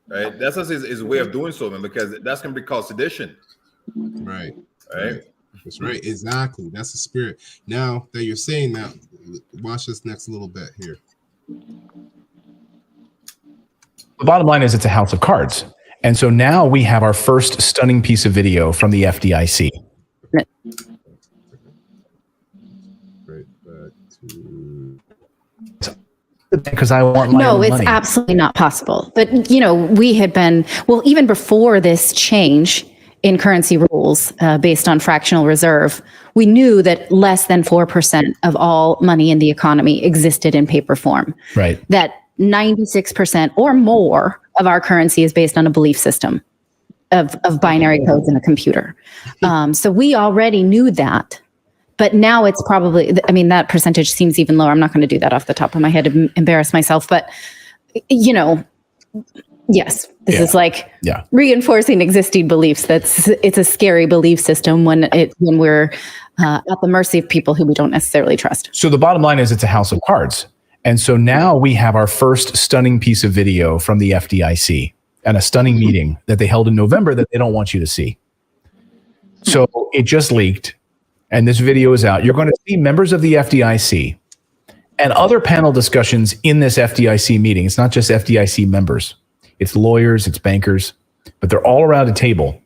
right? That's his way of doing so, man, because that's gonna be called sedition. Right. Right. That's right. Exactly. That's the spirit. Now that you're saying that, watch this next little bit here. The bottom line is it's a house of cards. And so now we have our first stunning piece of video from the FDIC. Because I want my own it's money. Absolutely not possible. But, we had been, even before this change in currency rules based on fractional reserve, we knew that less than 4% of all money in the economy existed in paper form. Right. That 96% or more of our currency is based on a belief system of binary codes in a computer. So we already knew that. But now it's probably, that percentage seems even lower. I'm not going to do that off the top of my head to embarrass myself. But, yes, this is like reinforcing existing beliefs. It's a scary belief system when we're at the mercy of people who we don't necessarily trust. So the bottom line is it's a house of cards. And so now we have our first stunning piece of video from the FDIC and a stunning meeting that they held in November that they don't want you to see. So it just leaked. and this video is out, you're going to see members of the FDIC and other panel discussions in this FDIC meeting. It's not just FDIC members. It's lawyers, it's bankers, but they're all around a table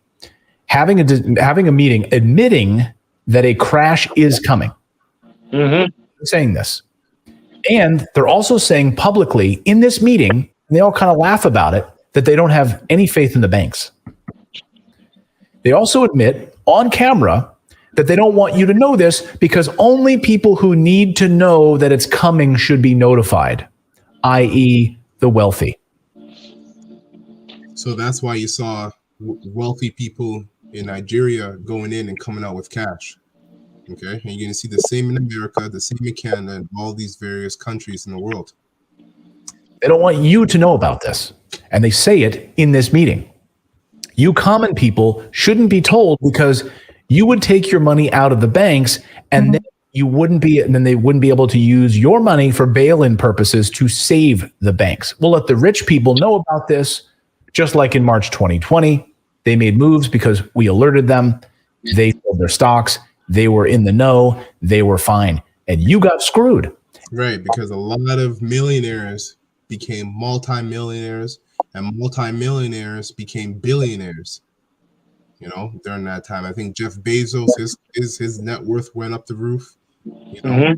having a meeting admitting that a crash is coming. Mm-hmm. Saying this. And they're also saying publicly in this meeting, and they all kind of laugh about it, that they don't have any faith in the banks. They also admit on camera that they don't want you to know this because only people who need to know that it's coming should be notified, i.e. the wealthy. So that's why you saw wealthy people in Nigeria going in and coming out with cash. Okay, and you're going to see the same in America, the same in Canada, and all these various countries in the world. They don't want you to know about this. And they say it in this meeting. You common people shouldn't be told because you would take your money out of the banks and then they wouldn't be able to use your money for bail-in purposes to save the banks. We'll let the rich people know about this, just like in March 2020. They made moves because we alerted them. They sold their stocks. They were in the know. They were fine. And you got screwed. Right, because a lot of millionaires became multimillionaires and multimillionaires became billionaires. You know, during that time, I think Jeff Bezos, his net worth went up the roof. You know,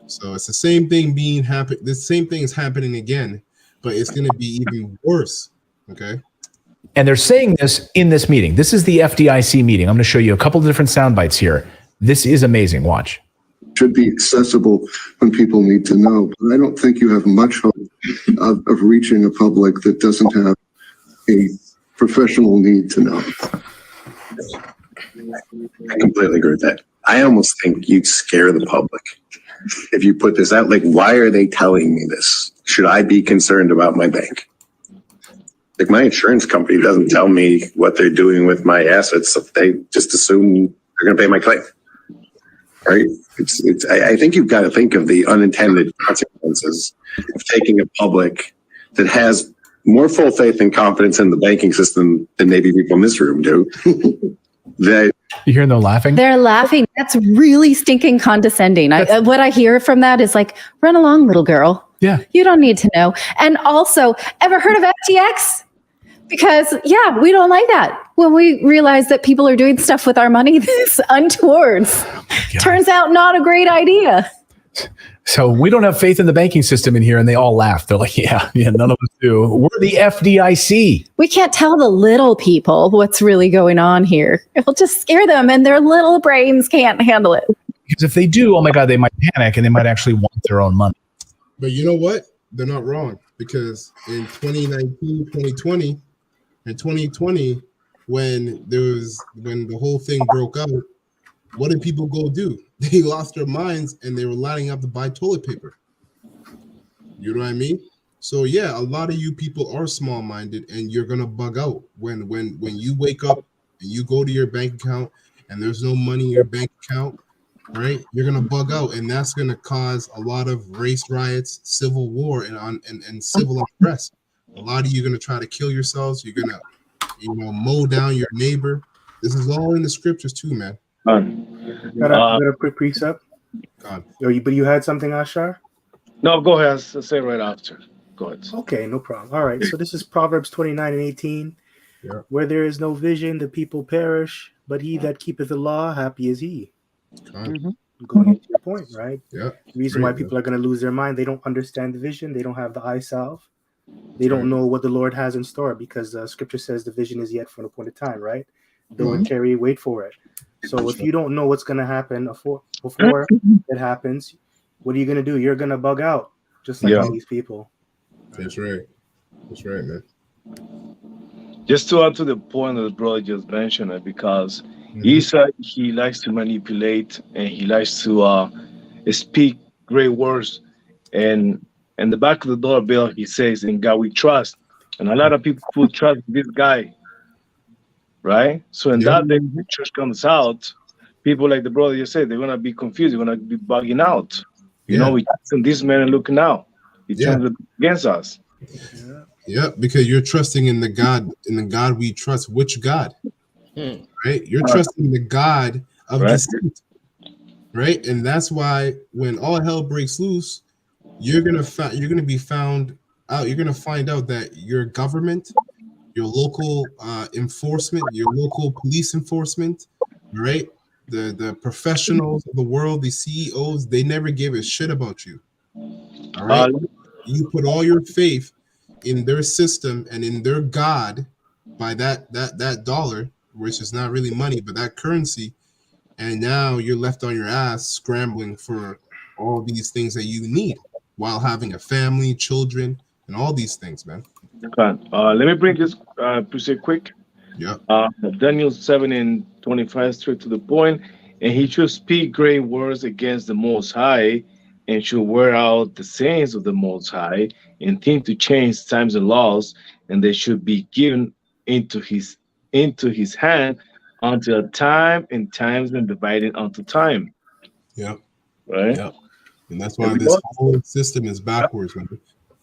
so it's the same thing the same thing is happening again, but it's going to be even worse. Okay. And they're saying this in this meeting. This is the FDIC meeting. I'm going to show you a couple of different sound bites here. This is amazing. Watch. Should be accessible when people need to know. But I don't think you have much hope of reaching a public that doesn't have a professional need to know. I completely agree with that. I almost think you'd scare the public if you put this out. Like, why are they telling me this? Should I be concerned about my bank? Like, my insurance company doesn't tell me what they're doing with my assets. They just assume they're going to pay my claim. Right? I think you've got to think of the unintended consequences of taking a public that has more full faith and confidence in the banking system than maybe people in this room do. You hearing them laughing? They're laughing. That's really stinking condescending. What I hear from that is like, run along, little girl. Yeah. You don't need to know. And also, ever heard of FTX? Because, yeah, we don't like that. When we realize that people are doing stuff with our money that's untoward. Turns out not a great idea. So we don't have faith in the banking system in here, and they all laugh. They're like, yeah, none of us do. We're the FDIC. We can't tell the little people what's really going on here. It'll just scare them, and their little brains can't handle it. Because if they do, oh my God, they might panic, and they might actually want their own money. But you know what? They're not wrong, because in 2019, 2020, and 2020, when the whole thing broke out, what did people go do? They lost their minds and they were lining up to buy toilet paper. You know what I mean? So yeah, a lot of you people are small-minded and you're gonna bug out when you wake up and you go to your bank account and there's no money in your bank account, right? You're gonna bug out, and that's gonna cause a lot of race riots, civil war, and civil unrest. A lot of you are gonna try to kill yourselves. You're gonna, mow down your neighbor. This is all in the scriptures too, man. Got a quick precept. But you had something, Ashar? No, go ahead. I'll say right after. Go ahead. Okay, no problem. All right. So this is Proverbs 29 and 18. Yeah. Where there is no vision, the people perish, but he that keepeth the law, happy is he. Going into your point, right? Yeah. The reason why people are going to lose their mind, they don't understand the vision. They don't have the eye salve. They don't know what the Lord has in store, because Scripture says the vision is yet for an appointed time, right? Though it tarry, wait for it. So if you don't know what's going to happen before it happens, what are you going to do? You're going to bug out, just like all these people. That's right. That's right, man. Just to add to the point that the brother just mentioned, because he likes to manipulate and he likes to speak great words. And in the back of the doorbell, he says, "In God we trust." And a lot of people put trust in this guy. Right? So in that day, when the church comes out, people like the brother just said, they're going to be confused. They're going to be bugging out. You know, we and this man looking out. He turns against us. Yeah, because you're trusting in the God we trust. Which God? Right? You're trusting the God of deceit. right? And that's why when all hell breaks loose, you're gonna be found out. You're gonna find out that your government, your local enforcement, your local police enforcement, right? The professionals of the world, the CEOs, they never gave a shit about you. All right, you put all your faith in their system and in their god by that dollar, which is not really money, but that currency, and now you're left on your ass scrambling for all these things that you need while having a family, children, and all these things, man. Okay. Let me bring this pretty quick. Yeah. Daniel 7:25, straight to the point. And he should speak great words against the Most High, and should wear out the sayings of the Most High, and think to change times and laws, and they should be given into his hand until time and times and divided unto time. Yep. Right. Yep. And that's why this whole system is backwards, man.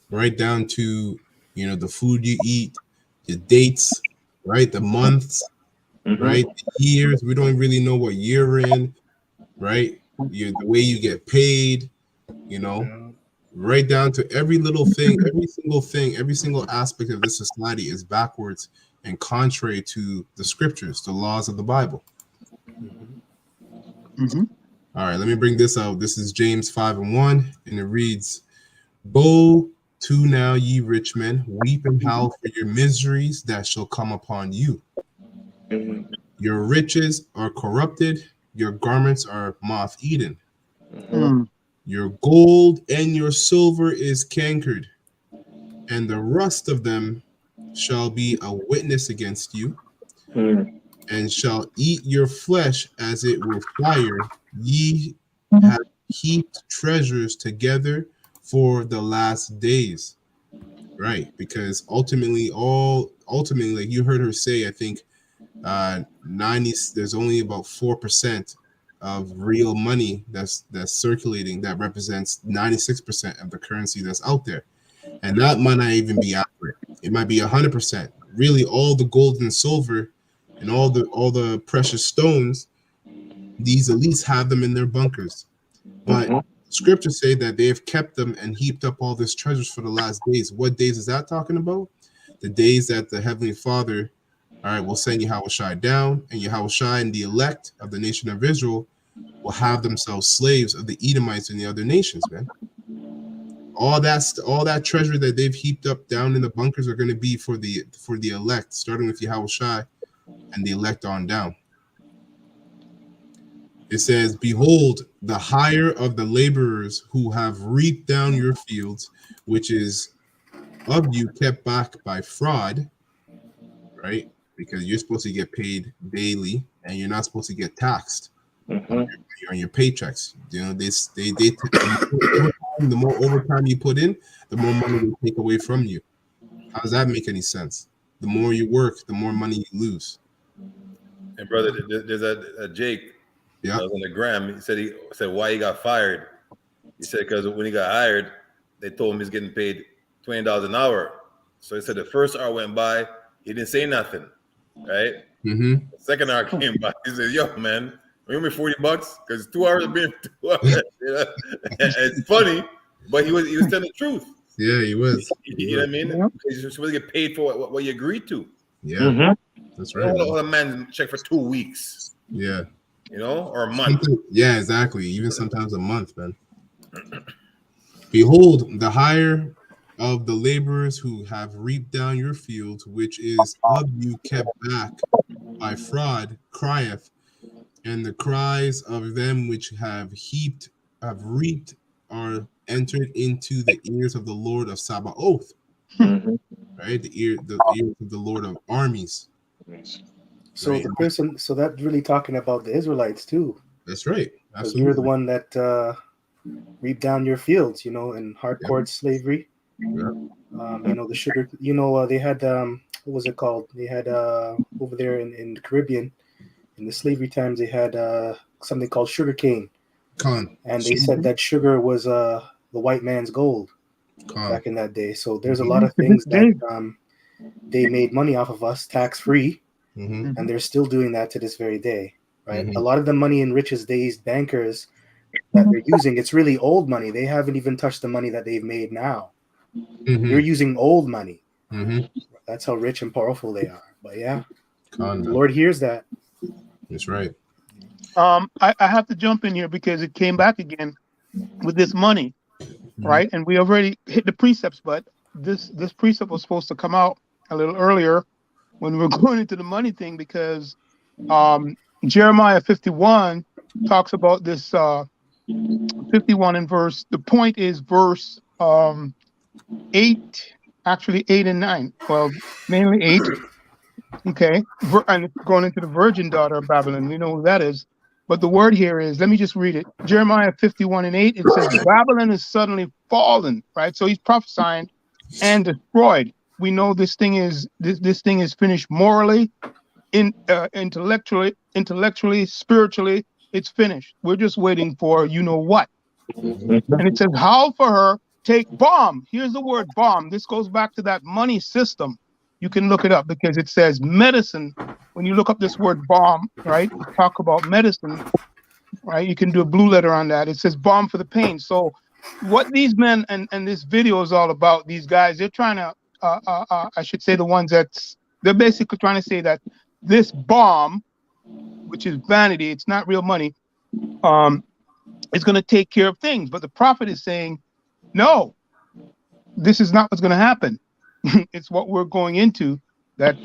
Right down to, the food you eat, the dates, right? The months, right? The years. We don't really know what year we're in, right? The way you get paid, right down to every little thing, every single thing, every single aspect of this society is backwards and contrary to the scriptures, the laws of the Bible. All right, let me bring this out. This is James 5:1, and it reads, "Woe to now, ye rich men, weep and howl for your miseries that shall come upon you. Your riches are corrupted, your garments are moth-eaten. Your gold and your silver is cankered, and the rust of them shall be a witness against you, and shall eat your flesh as it with fire. Ye have heaped treasures together for the last days." Right, because ultimately, like you heard her say, I think 90. There's only about 4% of real money that's circulating that represents 96% of the currency that's out there, and that might not even be accurate. It might be 100%. Really, all the gold and silver and all the precious stones, these elites have them in their bunkers, but scriptures say that they have kept them and heaped up all this treasures for the last days. What days is that talking about? The days that the Heavenly Father, all right, will send Yahushua down, and Yahushua and the elect of the nation of Israel will have themselves slaves of the Edomites and the other nations, man. All that treasure that they've heaped up down in the bunkers are going to be for the elect, starting with Yahushua and the elect on down. It says, "Behold, the hire of the laborers who have reaped down your fields, which is of you kept back by fraud," right? Because you're supposed to get paid daily, and you're not supposed to get taxed on your paychecks. The more overtime you put in, the more money they take away from you. How does that make any sense? The more you work, the more money you lose. And brother, there's a Jake. Yeah. On the gram. He said why he got fired. He said because when he got hired, they told him he's getting paid $20 an hour. So he said the first hour went by, he didn't say nothing, right? The second hour came by. He said, "Yo, man, give me $40 because 2 hours of being 2 hours." It's funny, but he was telling the truth. Yeah, he was. You know what I mean? Because you're supposed to get paid for what you agreed to. Yeah, that's right. A man check for 2 weeks. Yeah. Or a month. Yeah, exactly. Even sometimes a month, man. "Behold, the hire of the laborers who have reaped down your fields, which is of you kept back by fraud, crieth, and the cries of them which have reaped are entered into the ears of the Lord of Sabaoth." Right? The ears of the Lord of armies. So so that's really talking about the Israelites too. That's right. Absolutely. You're the one that reaped down your fields, in hardcore slavery. Yeah. The sugar. They had what was it called? They had over there in the Caribbean, in the slavery times, they had something called sugar cane. And they said that sugar was the white man's gold back in that day. So there's a lot of things that they made money off of us tax free. And they're still doing that to this very day, right? A lot of the money and riches these bankers that they're using, it's really old money. They haven't even touched the money that they've made now. They're using old money. That's how rich and powerful they are. But yeah, the Lord hears that. That's right. I have to jump in here because it came back again with this money, right? And we already hit the precepts, but this precept was supposed to come out a little earlier when we were going into the money thing, because Jeremiah 51 talks about this 51 in verse. The point is verse 8, actually 8 and 9. Well, mainly 8. Okay, and going into the virgin daughter of Babylon, we know who that is. But the word here is, let me just read it. Jeremiah 51 and 8, it says, Babylon is suddenly fallen, right? So he's prophesying and destroyed. We know this thing is finished morally, intellectually, spiritually. It's finished. We're just waiting for you know what. And it says, how for her take balm. Here's the word balm. This goes back to that money system. You can look it up because it says medicine. When you look up this word balm, right, talk about medicine, right, you can do a blue letter on that. It says balm for the pain. So what these men and this video is all about, these guys, they're trying to, I should say the ones they're basically trying to say that this balm, which is vanity, it's not real money, is going to take care of things. But the prophet is saying, no, this is not what's going to happen. It's what we're going into, that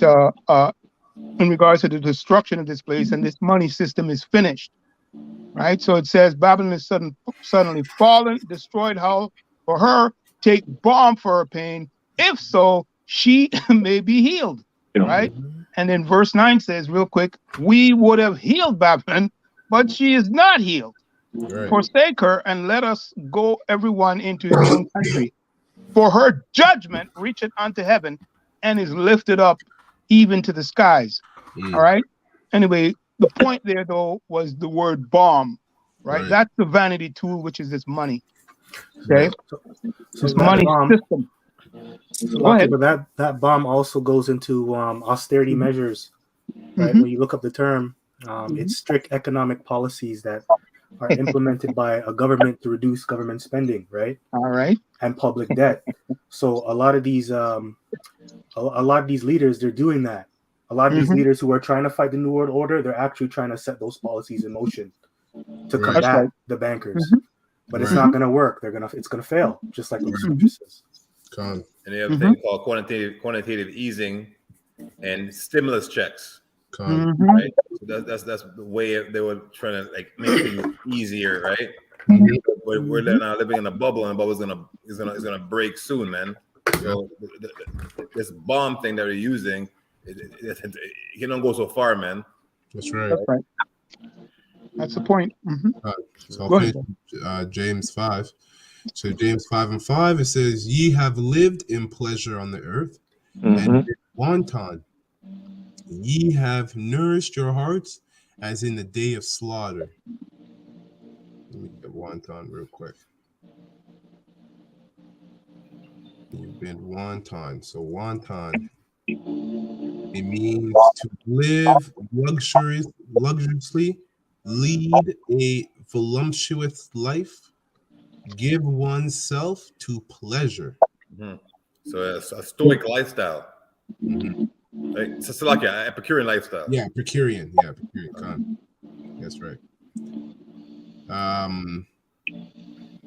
in regards to the destruction of this place, and this money system is finished, right? So it says Babylon is suddenly fallen, destroyed. How for her take balm for her pain, if so she may be healed, right? And then verse 9 says real quick, we would have healed Babylon, but she is not healed. Forsake her and let us go everyone into his own country. For her judgment reacheth unto heaven and is lifted up even to the skies. All right. Anyway, the point there though was the word balm, right? That's the vanity tool, which is this money. Okay. So this money system. Go ahead. But that bomb also goes into austerity measures, right? When you look up the term, it's strict economic policies that are implemented by a government to reduce government spending, right? All right. And public debt. So a lot of these leaders, they're doing that. A lot of these leaders who are trying to fight the New World Order, they're actually trying to set those policies in motion to combat the bankers. But it's not going to work. It's going to fail, just like the scripture says. And they have a thing called quantitative easing and stimulus checks. Right? So that's the way they were trying to like make things easier, right? We're now living in a bubble, and the bubble is gonna break soon, man. So this bomb thing that they're using, you don't go so far, man. That's right. That's right. That's the point. So I'll finish James 5. So James 5 and 5, it says, ye have lived in pleasure on the earth, and been wanton. Ye have nourished your hearts as in the day of slaughter. Let me get wanton real quick. You've been wanton. So wanton, it means to live luxuriously, lead a voluptuous life, give oneself to pleasure. So it's a stoic lifestyle. Like, it's like an Epicurean lifestyle. Yeah, Epicurean. That's right.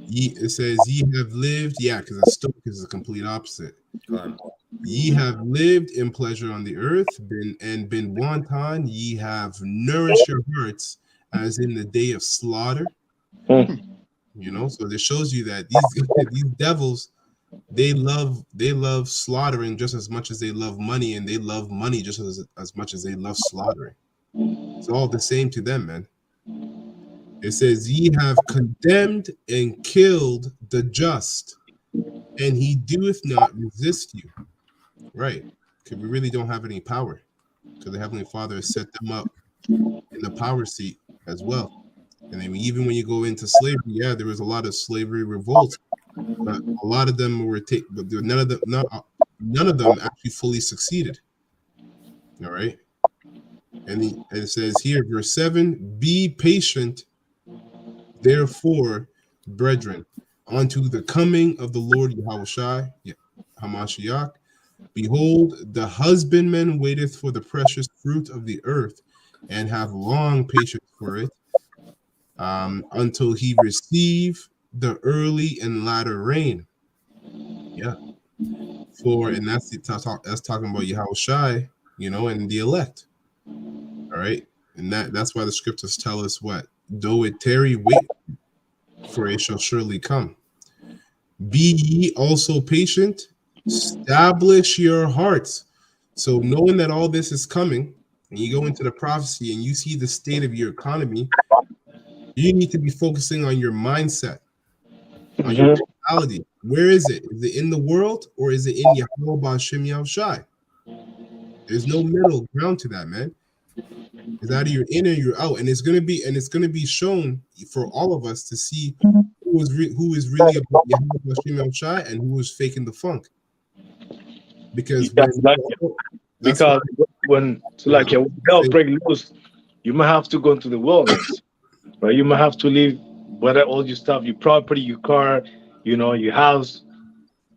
It says ye have lived, because a stoic is the complete opposite. Ye have lived in pleasure on the earth, been wanton. Ye have nourished your hearts as in the day of slaughter. You know, so this shows you that these devils, they love slaughtering just as much as they love money, and they love money just as much as they love slaughtering. It's all the same to them, man. It says, ye have condemned and killed the just, and he doeth not resist you. Right. Because we really don't have any power, because the Heavenly Father has set them up in the power seat as well. And then even when you go into slavery, there was a lot of slavery revolts, but a lot of them were but none of them actually fully succeeded. All right. And it says here, verse 7, be patient Therefore, brethren, unto the coming of the Lord Yahushua, Hamashiach, behold, the husbandman waiteth for the precious fruit of the earth, and have long patience for it, until he receive the early and latter rain. Yeah. And that's talking about Yahushua, and the elect. All right. And that's why the scriptures tell us what? Though it tarry, wait, for it shall surely come. Be ye also patient, establish your hearts. So knowing that all this is coming, and you go into the prophecy and you see the state of your economy, you need to be focusing on your mindset, on your mentality. Where is it? Is it in the world, or is it in Yahweh B'Shem Yahushai? There's no middle ground to that, man. It's either you're in or you're out, and it's gonna be shown for all of us to see who is really about Yahweh B'Shem Yahushai and who is faking the funk. Because when your health break loose, you might have to go into the wilderness, right? You might have to leave all your stuff, your property, your car, your house.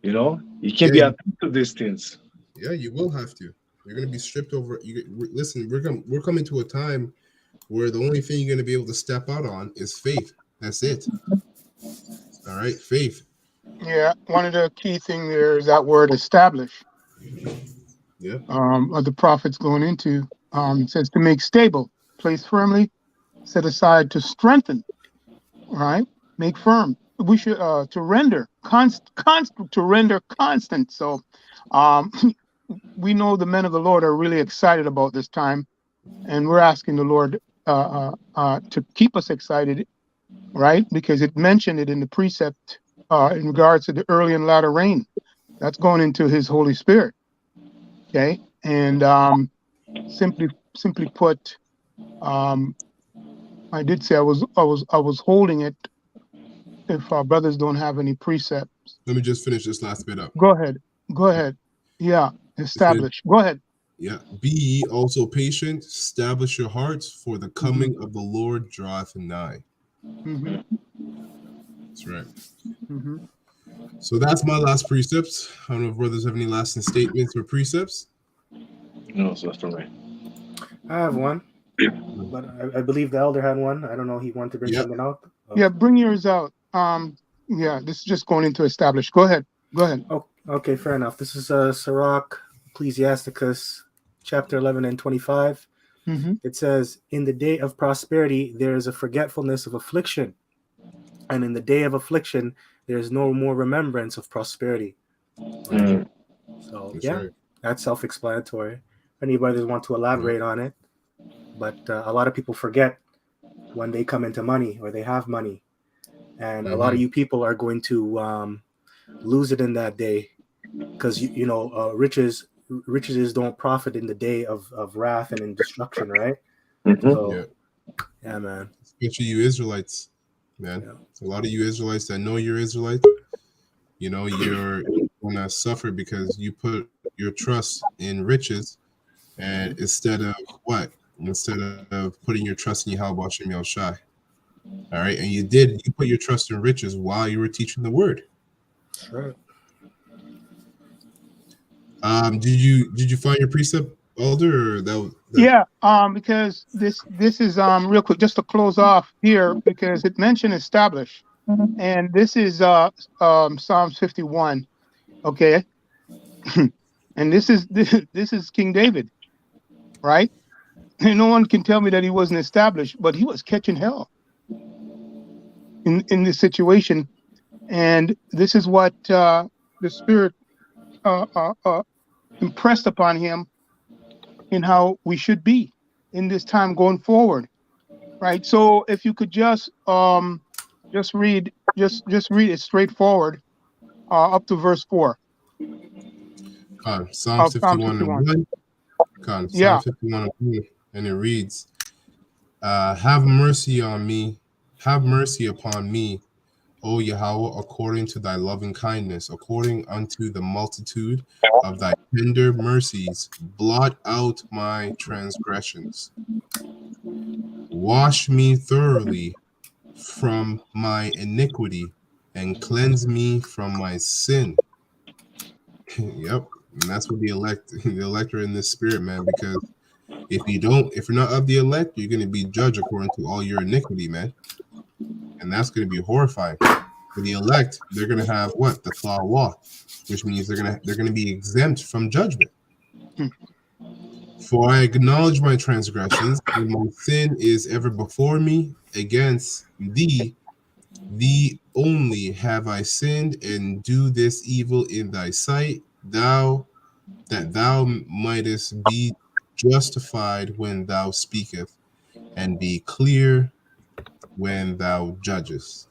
You can't be at these things. Yeah, you will have to. You're going to be stripped over. Listen, we're coming to a time where the only thing you're going to be able to step out on is faith. That's it. All right, faith. Yeah, one of the key things there is that word establish. Yeah. Of the prophets going into, it says to make stable, place firmly, set aside to strengthen, right? Make firm. We should to render constant. So, we know the men of the Lord are really excited about this time, and we're asking the Lord to keep us excited, right? Because it mentioned it in the precept in regards to the early and latter rain. That's going into His Holy Spirit. Okay, and simply put, I did say I was holding it. If our brothers don't have any precepts, let me just finish this last bit up. Go ahead. Yeah, establish. Go ahead. Yeah. Be ye also patient, establish your hearts, for the coming of the Lord draweth nigh. That's right. So that's my last precepts. I don't know if brothers have any lasting statements or precepts. No, so that's for me. I have one, but I believe the elder had one. I don't know. He wanted to bring something out. Yeah, bring yours out. Yeah, this is just going into establish. Go ahead. Oh, okay, fair enough. This is Sirach, Ecclesiasticus, chapter 11 and 25. It says, in the day of prosperity, there is a forgetfulness of affliction. And in the day of affliction, there is no more remembrance of prosperity. Right? So, that's self-explanatory. If anybody want to elaborate on it. But a lot of people forget when they come into money or they have money. And a lot of you people are going to lose it in that day, because riches don't profit in the day of wrath and in destruction, right? So, yeah, man. Especially you Israelites, man. A lot of you Israelites that know you're Israelites, you're gonna suffer because you put your trust in riches, and instead of putting your trust in Yahweh B'Shem Yahushai. All right, and you put your trust in riches while you were teaching the word. Right. Did you find your precept, elder? Or that Yeah, because this is real quick, just to close off here, because it mentioned establish, and this is Psalms 51. Okay, and this is King David, right? And no one can tell me that he wasn't established, but he was catching hell in this situation, and this is what the Spirit impressed upon him in how we should be in this time going forward, right? So if you could just read it straightforward up to verse 4. Psalm 51 and 1. Psalm 51 and 1, and it reads, have mercy on me, have mercy upon me, O Yahweh, according to thy loving kindness, according unto the multitude of thy tender mercies, blot out my transgressions. Wash me thoroughly from my iniquity and cleanse me from my sin. Yep. And that's what the elect are in this spirit, man, because if you're not of the elect, you're going to be judged according to all your iniquity, man. And that's going to be horrifying. For the elect, they're going to have what? The Thal law, which means they're going to be exempt from judgment. For I acknowledge my transgressions, and my sin is ever before me. Against thee only have I sinned, and do this evil in thy sight, that thou mightest be justified when thou speakest, and be clear when thou judgest.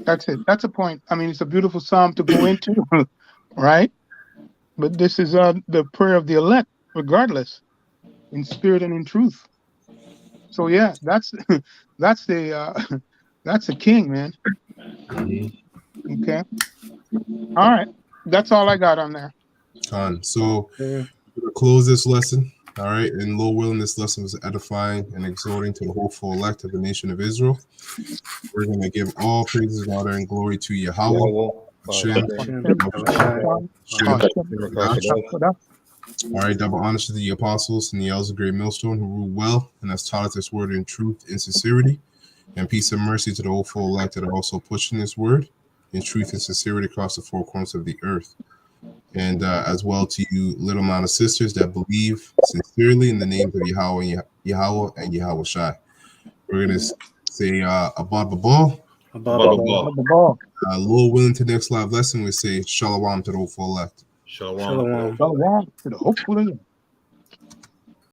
That's it. That's a point. I mean, it's a beautiful psalm to go into, right? But this is the prayer of the elect, regardless, in spirit and in truth. So yeah, that's that's the king, man. Okay. All right. That's all I got on there. So we're gonna close this lesson. All right. And Lord willing, this lesson was edifying and exhorting to the hopeful elect of the nation of Israel. We're gonna give all praises, honor, and glory to Yahweh. All right, double honors to the apostles and the elders of Great Millstone who rule well and has taught us this word in truth and sincerity, and peace and mercy to the hopeful elect that are also pushing this word in truth and sincerity across the four corners of the earth, and as well to you little amount of sisters that believe sincerely in the names of Yahweh and Yahweh Shai. We're gonna say above the ball. Lord willing, to the next live lesson, we say shalom to the hopeful elect. Shalom. Shalom to the hopeful elect.